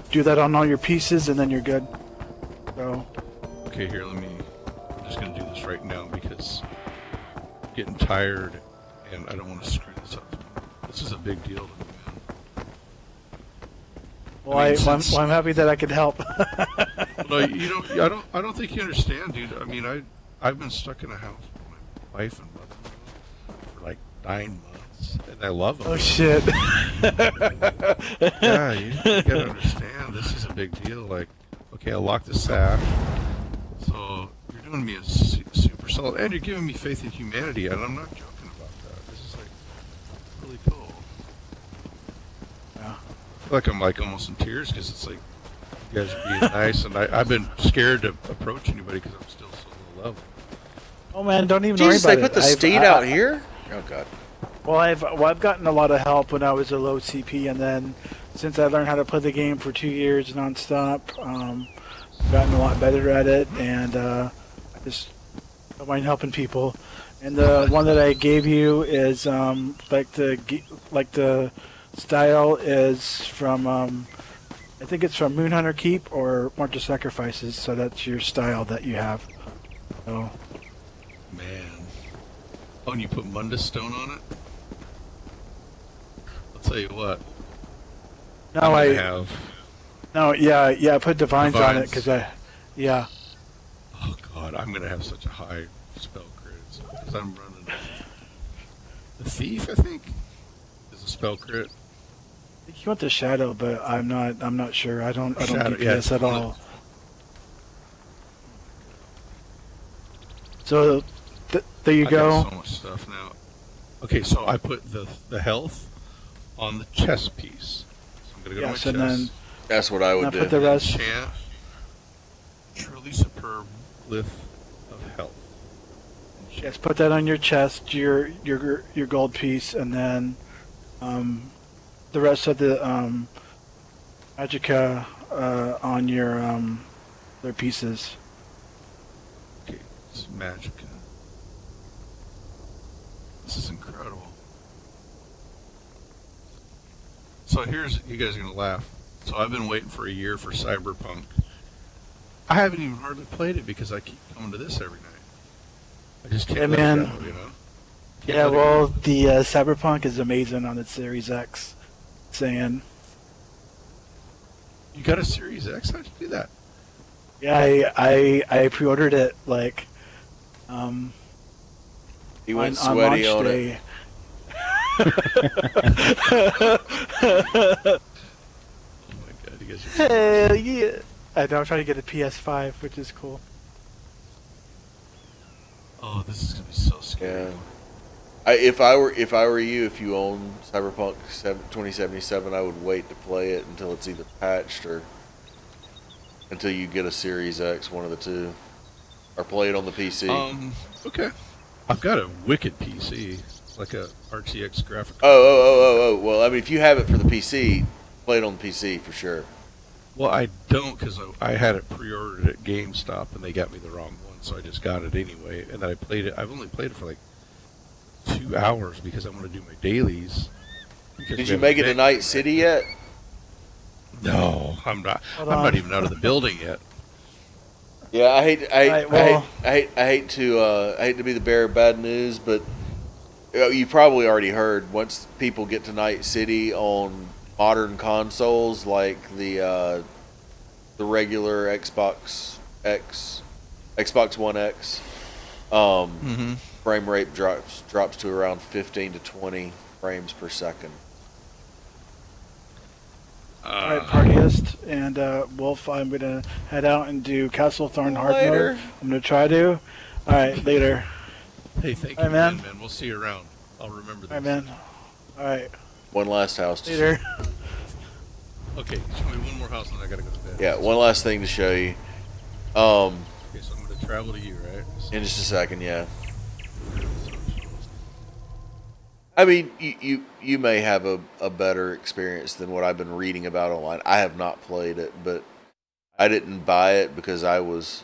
do that on all your pieces, and then you're good. So. Okay, here, I'm just going to do this right now because I'm getting tired and I don't want to screw this up. This is a big deal to me, man. Well, I mean, I'm happy that I could help. No, you don't. I don't think you understand, dude. I mean, I've been stuck in a house with my wife and mother-in-law for like 9 months, and I love them. Oh shit! Yeah, you gotta understand. This is a big deal. Like, okay, I locked the sack, so you're doing me a super solid, and you're giving me faith in humanity, and I'm not joking about that. This is like really cool. Yeah. I feel like I'm like almost in tears because it's like you guys are being nice, and I've been scared to approach anybody because I'm still so low level. Oh man, don't even Jesus, worry they about put the steed out here? Oh god. Well, I've gotten a lot of help when I was a low CP, and then since I learned how to play the game for 2 years nonstop, gotten a lot better at it, and I just don't mind helping people. And the one that I gave you is like the style is from I think it's from Moonhunter Keep or March of Sacrifices. So that's your style that you have. So. Man. Oh, and you put Mundus Stone on it? I'll tell you what. No, I'm I gonna have. No, yeah, I put divines on it Divines. because yeah. Oh god, I'm gonna have such a high spell crit because I'm running. The Thief, I think, is a spell crit. I think you want the shadow, but I'm not sure. I don't Shadow, DPS yeah, it's at one all. of- So there you I go. got so much stuff now. Okay, so I put the health on the chest piece. So I'm gonna go Yes, to and my then chest. That's what I now would put do. the rest. Enchant truly superb glyph of health. Yes, put that on your chest, your gold piece, and then the rest of the magicka on your their pieces. Okay, it's Magicka. This is incredible. So here's, you guys are gonna laugh. So I've been waiting for a year for Cyberpunk. I haven't even hardly played it because I keep coming to this every night. I just can't Yeah, let man. it go, you know? Can't Yeah, let it well, go. the Cyberpunk is amazing on its Series X. Saying, You got a Series X? How'd you do that? yeah, I pre-ordered it like He went on sweaty launch on it. day. Oh my god, you guys are so Hell yeah! I'm trying to get a PS5, which is cool. Oh, this is gonna be so scary. Yeah. If I were you, if you own Cyberpunk 2077, I would wait to play it until it's either patched or until you get a Series X, one of the two, or play it on the PC. Okay. I've got a wicked PC, like a RTX graphic. Oh. Well, I mean, if you have it for the PC, play it on the PC for sure. Well, I don't because I had it pre-ordered at GameStop and they got me the wrong one, so I just got it anyway. And then I played it. I've only played it for like 2 hours because I want to do my dailies. Did you make it to Night City yet? No, I'm not. Hold I'm on. not even out of the building yet. Yeah, I hate to be the bearer of bad news, but you probably already heard. Once people get to Night City on modern consoles like the regular Xbox X, Xbox One X, frame rate drops to around 15 to 20 frames per second. Alright, Partyist and Wolf, I'm gonna head out and do Castle Thorn hard Later. mode. I'm gonna try to. Alright, later. Hey, thank All you, right, man. man. We'll see you around. I'll remember this. Alright, man. Alright, One last house. To later. Okay, show me one more house and then I gotta go to bed. Yeah, one last thing to show you. Okay, so I'm gonna travel to you, right? In just a second, yeah. I mean, you may have a better experience than what I've been reading about online. I have not played it, but I didn't buy it because I've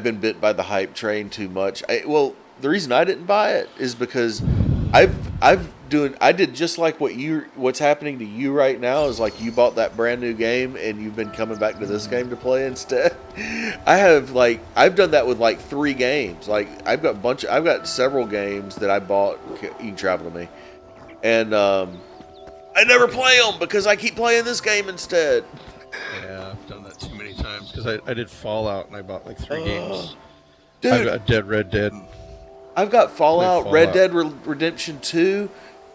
been bit by the hype train too much. Well, the reason I didn't buy it is because I did just like what's happening to you right now is like you bought that brand new game and you've been coming back to this game to play instead. I've done that with like 3 games. Like I've got several games that I bought. You can travel to me, and I never play them because I keep playing this game instead. Yeah, I've done that too many times because I did Fallout and I bought like 3 games. Dude, I've got Red Dead. I've got Fallout, Fallout. Red Dead Redemption 2,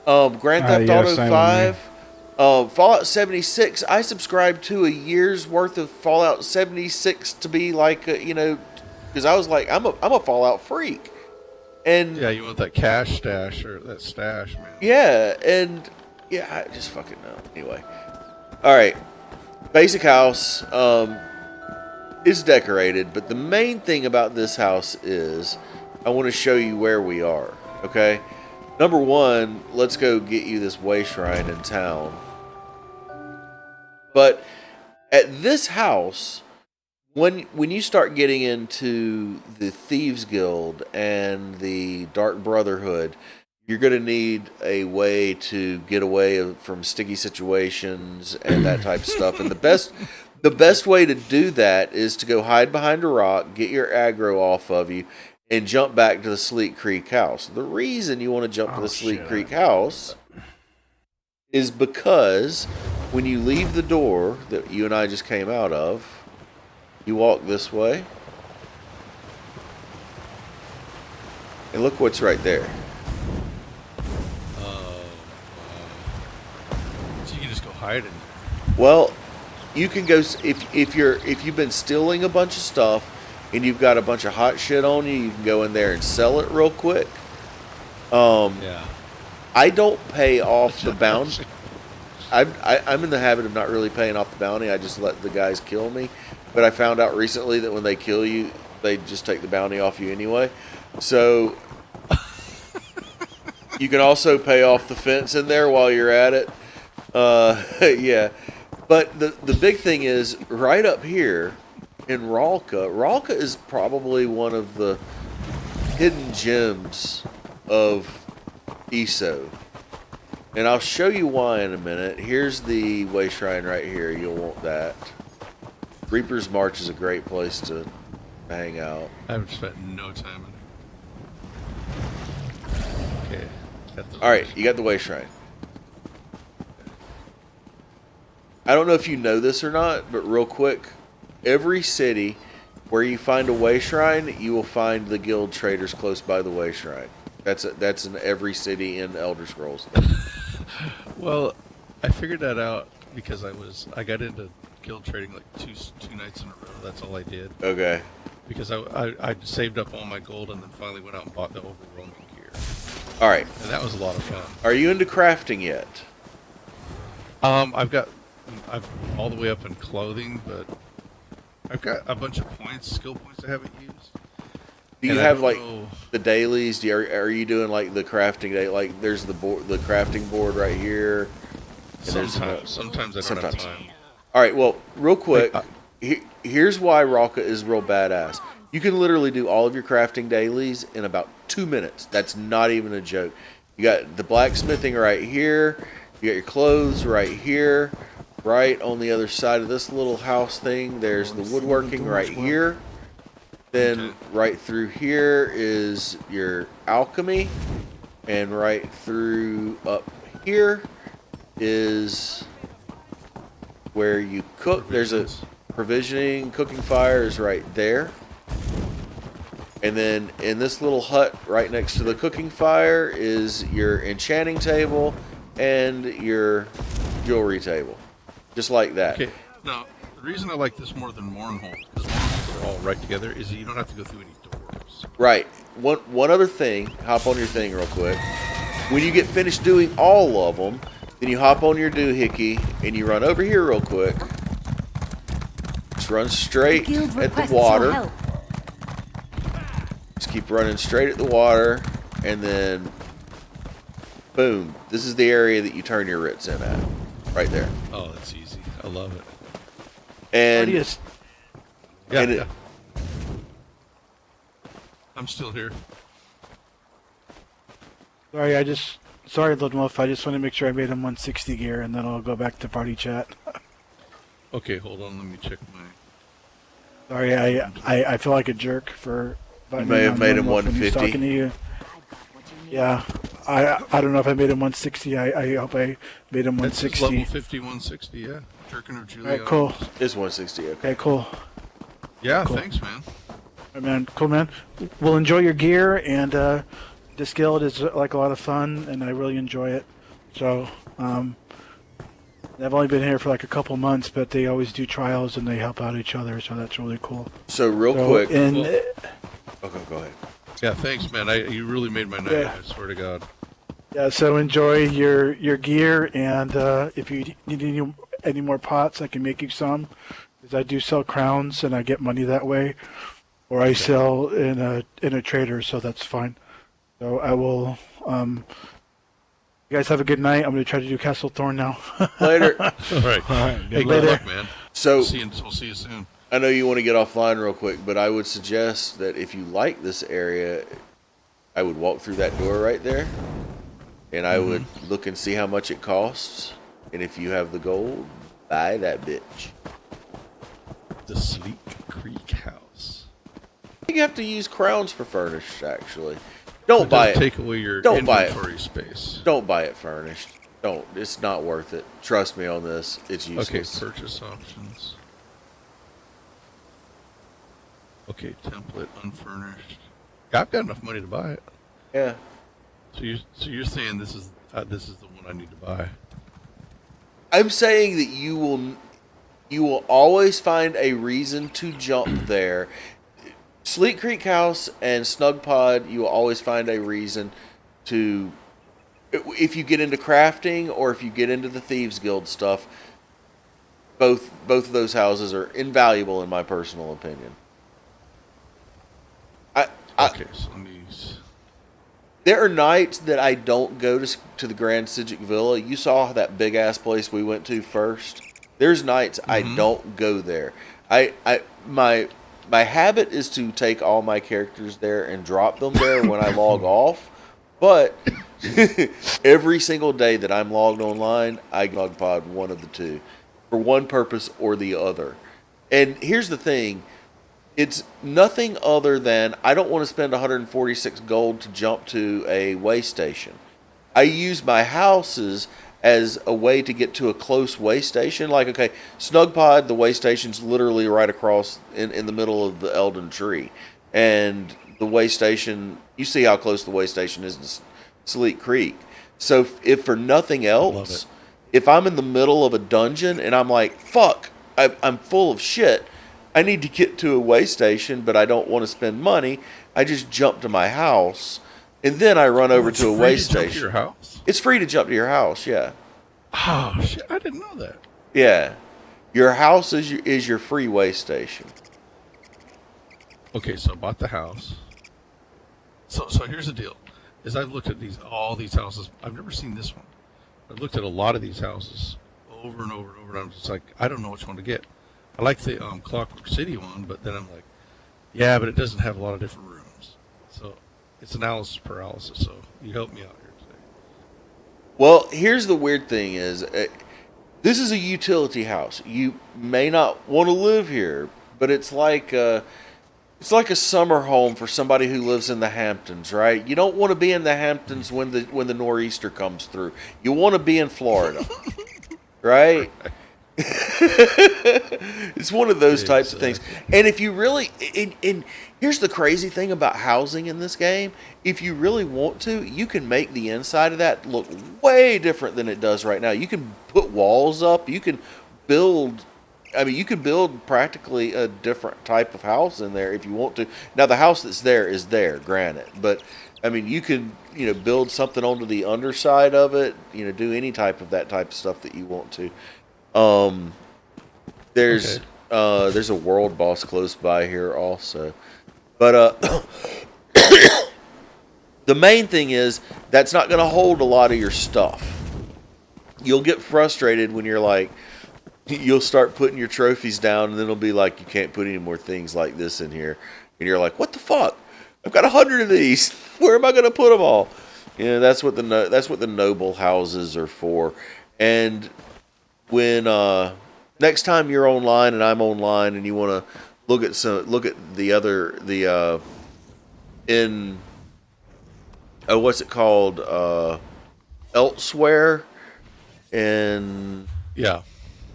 Grand Theft yeah, Auto same with 5, Fallout 76. I subscribed to a year's worth of Fallout 76 to be like, because I was like, I'm a Fallout freak. And Yeah, you want that cash stash or that stash, man. yeah, I just fucking know. Anyway. All right. Basic house is decorated, but the main thing about this house is I want to show you where we are, okay? Number 1, let's go get you this way shrine in town. But at this house, when you start getting into the Thieves Guild and the Dark Brotherhood, you're going to need a way to get away from sticky situations and that type of stuff. And the best way to do that is to go hide behind a rock, get your aggro off of you, and jump back to the Sleek Creek house. The reason you want to jump to the Sleek Creek house is because when you leave the door that you and I just came out of, you walk this way, and look what's right there. So you can just go hide in there. Well, you can go if you've been stealing a bunch of stuff and you've got a bunch of hot shit on you. You can go in there and sell it real quick. Yeah. I don't pay off the bounty. I'm in the habit of not really paying off the bounty. I just let the guys kill me. But I found out recently that when they kill you, they just take the bounty off you anyway. So you can also pay off the fence in there while you're at it. Yeah. But the big thing is right up here in Ralka. Ralka is probably one of the hidden gems of ESO. And I'll show you why in a minute. Here's the way shrine right here. You'll want that. Reaper's March is a great place to hang out. I've spent no time in it. Okay. Alright, you got the way shrine. I don't know if you know this or not, but real quick, every city where you find a way shrine, you will find the guild traders close by the way shrine. That's in every city in Elder Scrolls. Well, I figured that out because I got into guild trading like two nights in a row. That's all I did. Okay. Because I saved up all my gold and then finally went out and bought the overwhelming gear. Alright. And that was a lot of fun. Are you into crafting yet? I'm all the way up in clothing, but I've got a bunch of skill points I haven't used. Do you have like the dailies? Are you doing like the crafting day? Like there's the crafting board right here. Sometimes I don't have time. All right. Well, real quick, here's why Ralka is real badass. You can literally do all of your crafting dailies in about 2 minutes. That's not even a joke. You got the blacksmithing right here. You got your clothes right here. Right on the other side of this little house thing, there's the woodworking right here. Then right through here is your alchemy. And right through up here is where you cook. There's a provisioning, cooking fire is right there. And then in this little hut right next to the cooking fire is your enchanting table and your jewelry table. Just like that. Okay. Now, the reason I like this more than Mournhold, because Mournhold are all right together, is that you don't have to go through any doors. Right. One other thing, hop on your thing real quick. When you get finished doing all of them, then you hop on your doohickey and you run over here real quick. Just run straight at the water. Just keep running straight at the water, and then boom. This is the area that you turn your writs in at. Right there. Oh, that's easy. I love it. And yeah. I'm still here. Sorry, Little Wolf. I just want to make sure I made him 160 gear, and then I'll go back to party chat. Okay, hold on. Let me check my. Sorry, I feel like a jerk for. You may have made him 150. Talking to you. Yeah, I don't know if I made him 160. I hope I made him 160. That's level 50, 160. Yeah, Jerkin or Julia. All right, cool. It's 160. Okay, cool. Yeah, cool. Thanks, man. All right, man. Cool, man. We'll enjoy your gear, and this guild is like a lot of fun, and I really enjoy it. So, I've only been here for like a couple months, but they always do trials and they help out each other, so that's really cool. So real quick. Okay, go ahead. Yeah, thanks, man. You really made my night. Yeah. I swear to God. Yeah, so enjoy your gear, and if you need any more pots, I can make you some. Because I do sell crowns, and I get money that way, or I sell in a trader, so that's fine. So I will. You guys have a good night. I'm going to try to do Castle Thorn now. Later. All right. Hey, good luck, man. So we'll see you soon. I know you want to get offline real quick, but I would suggest that if you like this area, I would walk through that door right there, and I would look and see how much it costs, and if you have the gold, buy that bitch. The Sleek Creek House. I think you have to use crowns for furnished, actually. Don't buy it. Take away your Don't buy inventory space. Don't buy it furnished. Don't. It's not worth it. Trust me on this. It's useless. Okay, purchase options. Okay, template unfurnished. Yeah, I've got enough money to buy it. Yeah. So you're saying this is the one I need to buy? I'm saying that you will always find a reason to jump there. Sleek Creek House and Snug Pod, you will always find a reason to if you get into crafting or if you get into the Thieves Guild stuff, both of those houses are invaluable in my personal opinion. Okay, so let me. There are nights that I don't go to the Grand Sigic Villa. You saw that big ass place we went to first. There's nights I don't go there. My habit is to take all my characters there and drop them there when I log off. But every single day that I'm logged online, I log pod one of the two for one purpose or the other. And here's the thing. It's nothing other than I don't want to spend 146 gold to jump to a way station. I use my houses as a way to get to a close way station. Like, okay, Snugpod, the way station's literally right across in the middle of the Elden Tree. And the way station, you see how close the way station is to Sleek Creek. So if for nothing else, if I'm in the middle of a dungeon and I'm like, fuck, I'm full of shit, I need to get to a way station, but I don't want to spend money. I just jump to my house, and then I run over to a way station. Jump to your house? It's free to jump to your house, yeah. Oh shit! I didn't know that. Yeah, your house is your free way station. Okay, so I bought the house. So here's the deal: is I've looked at all these houses. I've never seen this one. I've looked at a lot of these houses over and over and over, and I'm just like, I don't know which one to get. I like the Clockwork City one, but then I'm like, yeah, but it doesn't have a lot of different rooms. So it's analysis paralysis. So you help me out here today. Well, here's the weird thing is, this is a utility house. You may not want to live here, but it's like a summer home for somebody who lives in the Hamptons, right? You don't want to be in the Hamptons when the nor'easter comes through. You want to be in Florida, right? It's one of those types of things. And if you really, and here's the crazy thing about housing in this game, if you really want to, you can make the inside of that look way different than it does right now. You can put walls up, you can build practically a different type of house in there if you want to. Now the house that's there is there, granted, but I mean, you can, build something onto the underside of it, do any type of that type of stuff that you want to. There's a world boss close by here also, but the main thing is that's not going to hold a lot of your stuff. You'll get frustrated when you'll start putting your trophies down, and then it'll be like you can't put any more things like this in here, and you're like, what the fuck? I've got 100 of these. Where am I going to put them all? That's what the noble houses are for, and when next time you're online and I'm online and you want to look at what's it called, elsewhere, and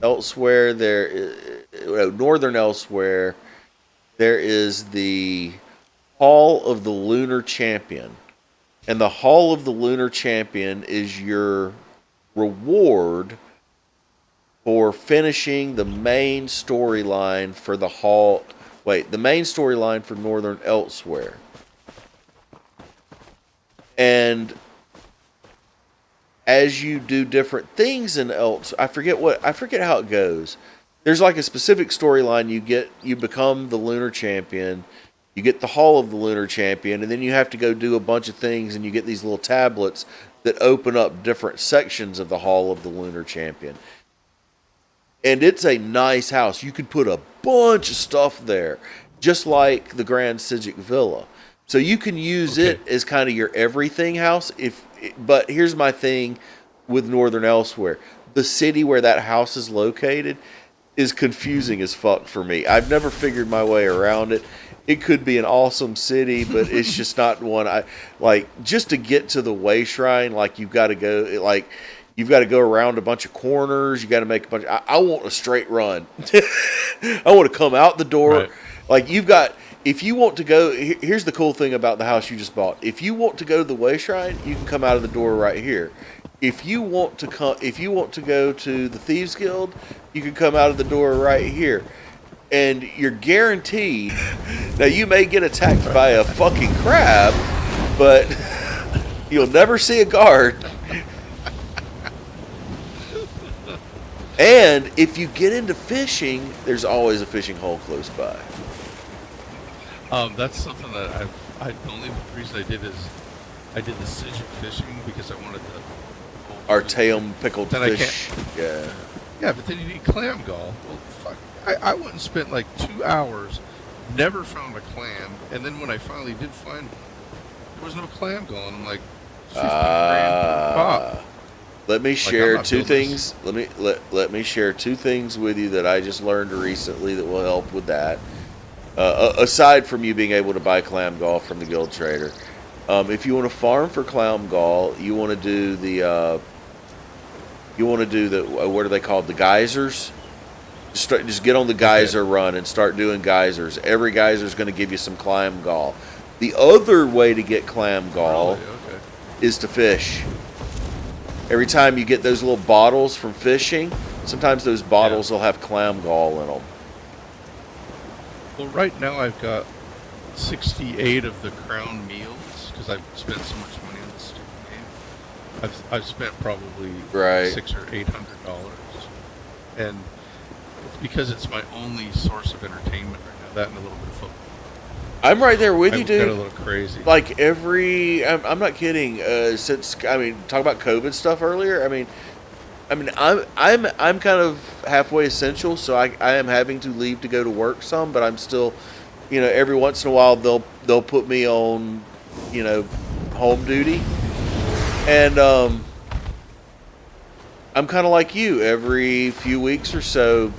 elsewhere northern elsewhere, there is the Hall of the Lunar Champion, and the Hall of the Lunar Champion is your reward for finishing the main storyline for the main storyline for Northern Elsewhere. And as you do different things in I forget how it goes. There's like a specific storyline you become the Lunar Champion, you get the Hall of the Lunar Champion, and then you have to go do a bunch of things, and you get these little tablets that open up different sections of the Hall of the Lunar Champion. And it's a nice house. You could put a bunch of stuff there, just like the Grand Sigic Villa. So you can use it as kind of your everything house. But here's my thing with Northern Elsewhere. The city where that house is located is confusing as fuck for me. I've never figured my way around it. It could be an awesome city, but it's just not one I like. Just to get to the Way Shrine, like you've got to go around a bunch of corners. You got to make a bunch. I want a straight run. I want to come out the door. Right. Like if you want to go, here's the cool thing about the house you just bought. If you want to go to the Way Shrine, you can come out of the door right here. If you want to go to the Thieves Guild, you can come out of the door right here. And you're guaranteed. Now you may get attacked by a fucking crab, but you'll never see a guard. And if you get into fishing, there's always a fishing hole close by. That's something that the only reason I did is I did the Sijic fishing because I wanted the Artaeum pickled Then I fish. Yeah. Yeah, but then you need clam gall. Well, fuck. I went and spent like 2 hours, never found a clam, and then when I finally did find one, there was no clam gall, and I'm like, 50 grand per pop. Let me share not two building things. Let me share two things with you that I just learned recently that will help with that. Aside from you being able to buy clam gall from the guild trader, if you want to farm for clam gall, you want to do the what are they called? The geysers. Just get on the geyser run and start doing geysers. Every geyser is going to give you some clam gall. The other way to get clam gall is to fish. Every time you get those little bottles from fishing, sometimes those bottles will have clam gall in them. Well, right now I've got 68 of the crown meals because I've spent so much money on this stupid game. I've spent probably $600 or $800, and it's because it's my only source of entertainment right now. That and a little bit of football. I'm right there with you, dude. Got a little crazy. Like I'm not kidding. Since talk about COVID stuff earlier. I'm kind of halfway essential, so I am having to leave to go to work some, but I'm still, every once in a while they'll put me on, home duty, and I'm kind of like you. Every few weeks or so,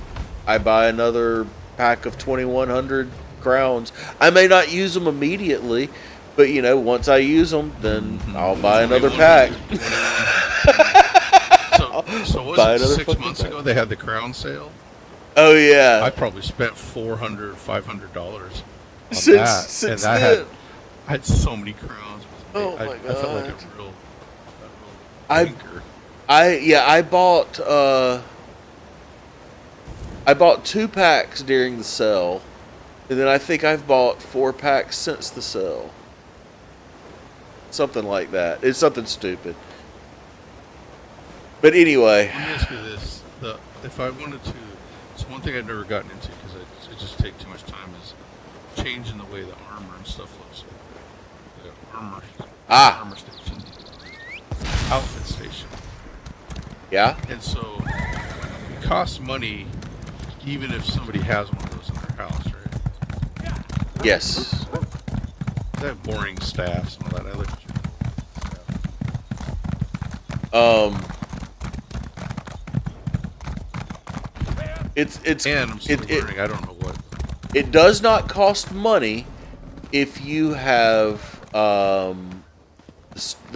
I buy another pack of 2,100 crowns. I may not use them immediately, but once I use them, then I'll buy another pack. So was it 6 months ago they had the crown sale? Oh yeah. I probably spent $400, $500 on since and then. I had so many crowns. Oh my God. I felt like a real thinker. I bought 2 packs during the sale, and then I think I've bought 4 packs since the sale. Something like that. It's something stupid. But anyway. Let me ask you this. If I wanted to, it's one thing I've never gotten into because it just takes too much time is changing the way the armor and stuff looks. The armor station. Outfit station. Yeah? And so it costs money even if somebody has one of those in their house, right? Yes. They have boring staffs and all that. I look at and I'm still learning. I don't know what. It does not cost money if you have the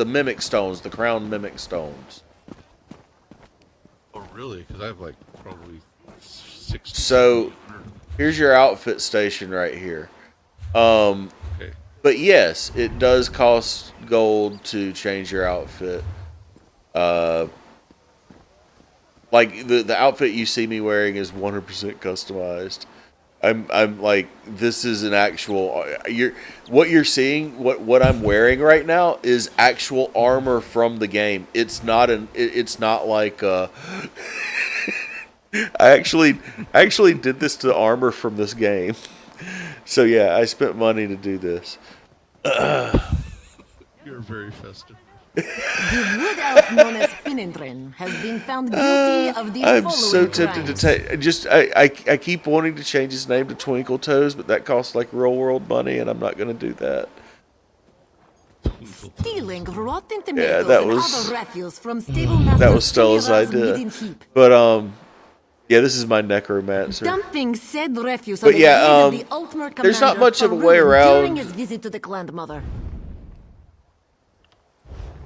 mimic stones, the crown mimic stones. Oh, really? Because I have like probably 60. So here's your outfit station right here. Okay. But yes, it does cost gold to change your outfit. Like the outfit you see me wearing is 100% customized. I'm like, this is an actual. What you're seeing, what I'm wearing right now is actual armor from the game. It's not It's not like. I actually did this to armor from this game. So yeah, I spent money to do this. You're very festive. The wood elf known as Finindrin has been found guilty of the I'm following so tempted to crimes. take. I keep wanting to change his name to Twinkle Toes, but that costs like real world money, and I'm not going to do that. Stealing rotten Yeah, tomatoes that and was other refuse from stable master that was Stella's Stella's idea. wooden heap. But yeah, this is my necromancer. Dumping said refuse But on the yeah, head of the Ultimate there's not Commander much of a Farouk way around. during his visit to the Grandmother.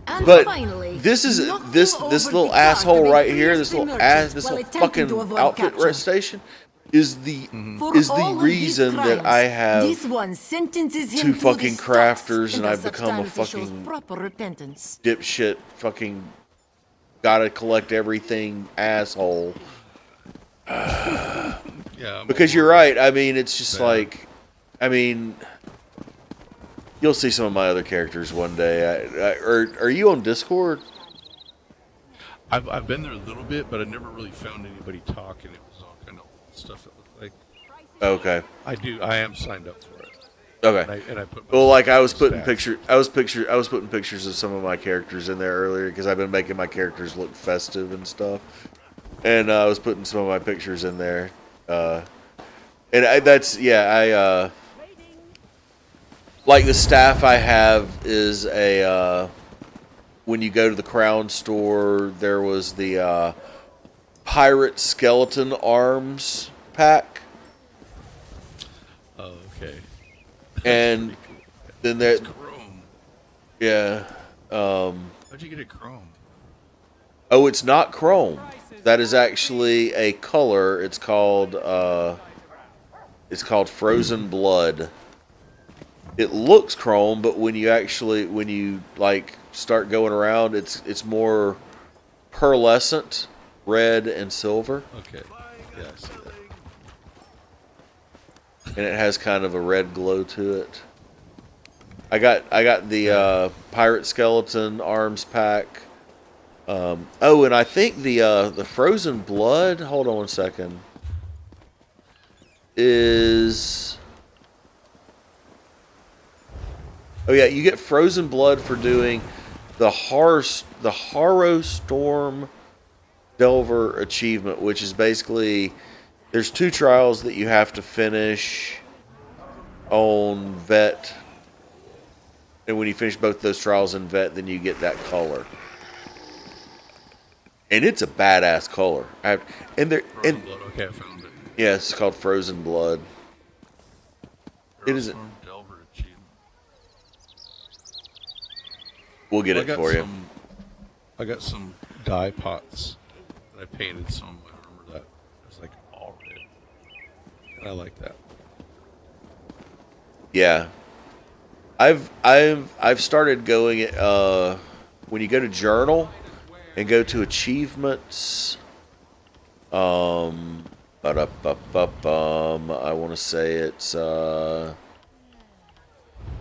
And But finally, this knocking this over little the asshole cart of a right here, this thirsty little merchant this while little attempting fucking to avoid outfit capture. station is the For is the all of these reason that crimes, I have this one sentences him 2 to fucking the crafters, stocks and I've until become such a time as he shows fucking proper repentance. dipshit fucking gotta collect everything asshole. Yeah. Because you're right. I mean, it's just like, I mean, you'll see some of my other characters one day. Are you on Discord? I've been there a little bit, but I never really found anybody talking. It was all kind of stuff that looked like. Okay. I am signed up for it. Okay. And I put. Well, like I was putting stats. I was putting pictures of some of my characters in there earlier because I've been making my characters look festive and stuff. And I was putting some of my pictures in there. Like the staff I have is when you go to the Crown store, there was the pirate skeleton arms pack. Oh, okay. And then there, Chrome. yeah. How'd you get it chrome? Oh, it's not chrome. That is actually a color. It's called Frozen Blood. It looks chrome, but when you like start going around, it's more pearlescent, red and silver, Okay. Yeah, I see that. and it has kind of a red glow to it. I got the pirate skeleton arms pack. And I think the Frozen Blood. Hold on one second. Is oh yeah, you get Frozen Blood for doing the Harrow Storm Delver achievement, which is basically there's 2 trials that you have to finish on Vet, and when you finish both those trials in Vet, then you get that color. And it's a badass color. Frozen Blood. Okay, I found it. Yeah, it's called Frozen Blood. It is. Storm Delver achievement. We'll get it for you. I got some dye pots that I painted some. I remember that. It was like all red. And I like that. Yeah, I've started going. When you go to Journal and go to achievements, I want to say it's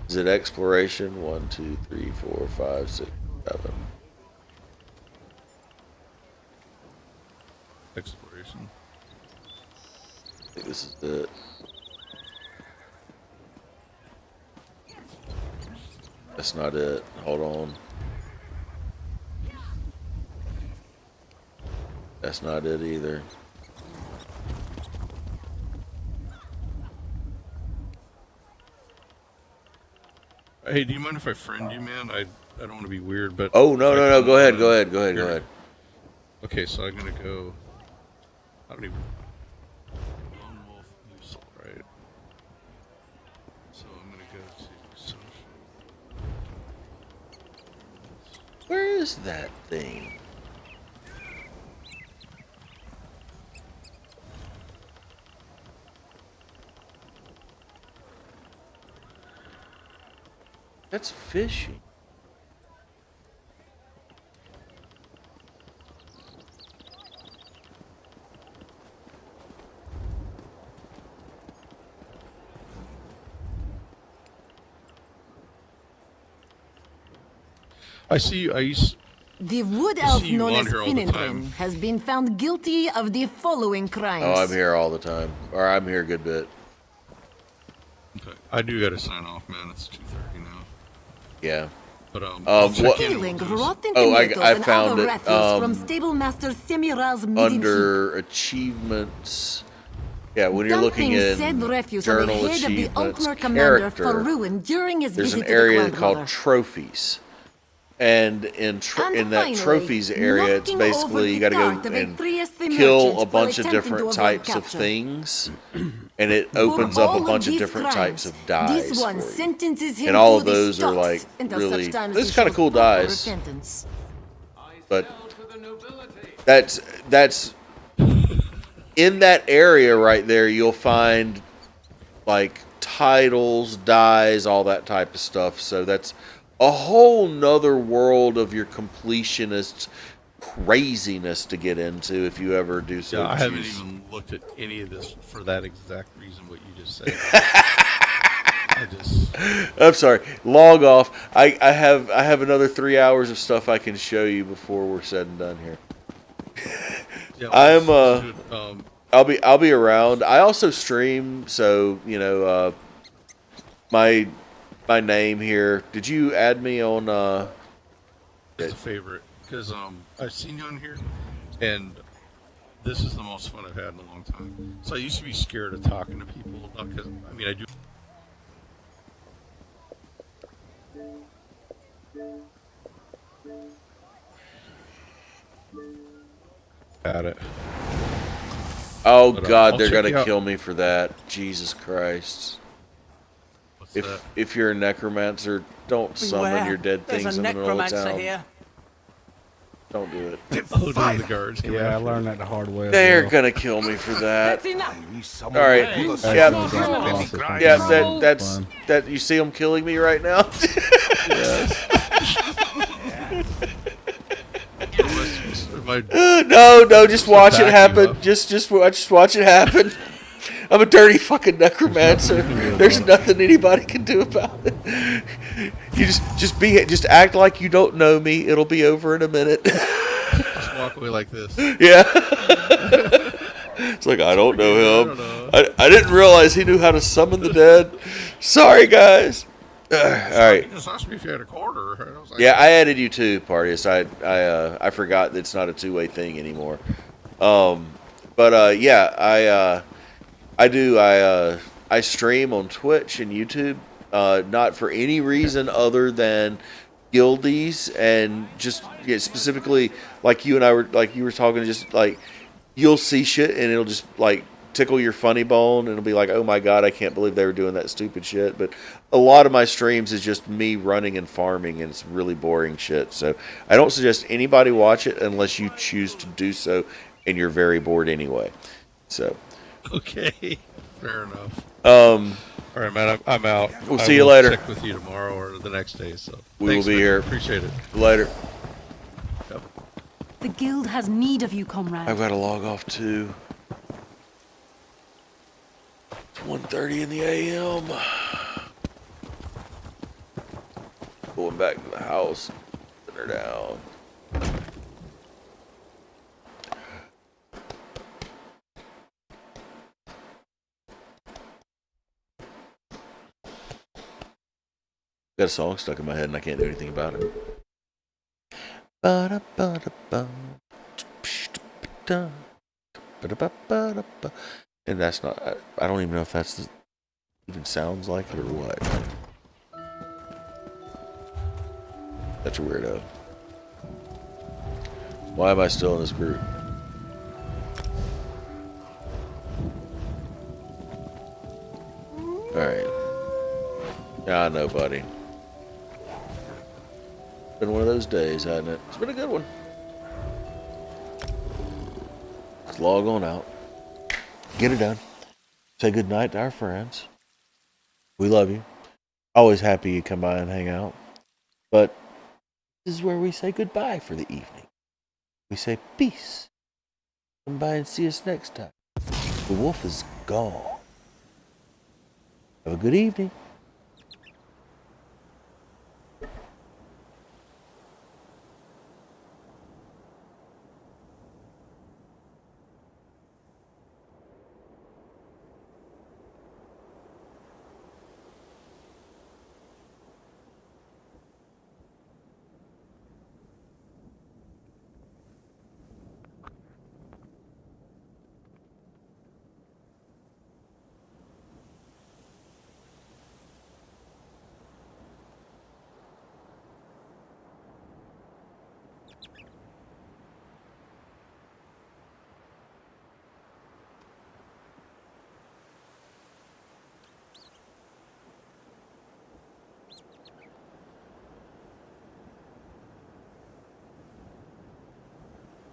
is it exploration? 1, 2, 3, 4, 5, 6, 7. Exploration. I think this is it. That's not it. Hold on. That's not it either. Hey, do you mind if I friend you, man? I don't want to be weird, but Oh no. Go ahead. Okay, so I'm gonna go. I don't even. Lone Wolf Musil, right? So I'm gonna go to social. Where is that thing? That's fishing. I see you. The wood elf see you known on as here all the Finnegan time. has been found guilty of the following crimes. Oh, I'm here all the time. Or I'm here a good bit. Okay. I do gotta sign off, man. It's 2:30 now. Yeah. But I'll check in Stealing with those. rotten Oh, I tomatoes and found other it, refuse from stable master Semiraz Under achievements. Yeah, when you're looking Dumping said in refuse on the journal head of the achievements, Altmer commander for character, ruin during his there's visit an to the area Clan called Brother. trophies. And in And that finally, trophies area, it's knocking basically over you the got to go cart of a and thirsty kill merchant a while bunch of attempting to different avoid types of capture. things, and it For opens up all a of bunch of these different crimes, types of dyes. This one for you. sentences him And all to of the those are stocks like until really, such time as this he is kind of shows cool proper dyes. repentance. But that's in that area right there. You'll find like titles, dyes, all that type of stuff. So that's a whole nother world of your completionist craziness to get into if you ever do so. Yeah, I haven't choose. even looked at any of this for that exact reason what you just said. I just I'm sorry. Log off. I have another 3 hours of stuff I can show you before we're said and done here. Yeah, I'm dude, I'll be around. I also stream, so you know my name here. Did you add me on? it's a favorite because I've seen you on here, and this is the most fun I've had in a long time. So I used to be scared of talking to people, not because I mean I do. At it. Oh But, God, I'll they're check gonna you out. kill me for that. Jesus Christ! What's that? If you're a necromancer, don't summon Beware. your dead There's things a in the middle of necromancer town. here. Don't do it. Oh, no, the guards. come Yeah, I after learned you. that the hard way. as They're well. gonna kill me for that. That's enough. All right. That's Yep. when we got bosses from Yeah, Canada. that's Fun. that. You see them killing me right now. My, No, just watch it back you happen. up. Just watch it happen. I'm a dirty fucking necromancer. There's nothing anybody can do about it. You just act like you don't know me. It'll be over in a minute. just walk away like this. Yeah. It's like I don't know I him. don't know. I didn't realize he knew how to summon the dead. Sorry, guys. All right. You just asked me if you had a quarter. And I was like, Yeah, I added you too, Partius. I forgot that it's not a two-way thing anymore. Yeah, I stream on Twitch and YouTube, not for any reason other than guildies and just specifically like you were talking, just like you'll see shit and it'll just like tickle your funny bone and it'll be like, oh my God, I can't believe they were doing that stupid shit. But a lot of my streams is just me running and farming and it's really boring shit. So I don't suggest anybody watch it unless you choose to do so and you're very bored anyway. So okay, fair enough. um All right, man, I'm out. We'll I see you will later. Check with you tomorrow or the next day. So We will thanks, be man. here. Appreciate it. later. The guild has need of you, comrade. I've got to log off too. It's 1:30 in the AM. Going back to the house. Putting her down. Got a song stuck in my head and I can't do anything about it. And that's not, I don't even know if that's even sounds like it or what. Such a weirdo. Why am I still in this group? Alright. Yeah, I know, buddy. Been one of those days, hasn't it? It's been a good one. Let's log on out. Get it done. Say goodnight to our friends. We love you. Always happy you come by and hang out. But this is where we say goodbye for the evening. We say peace. Come by and see us next time. The wolf is gone. Have a good evening.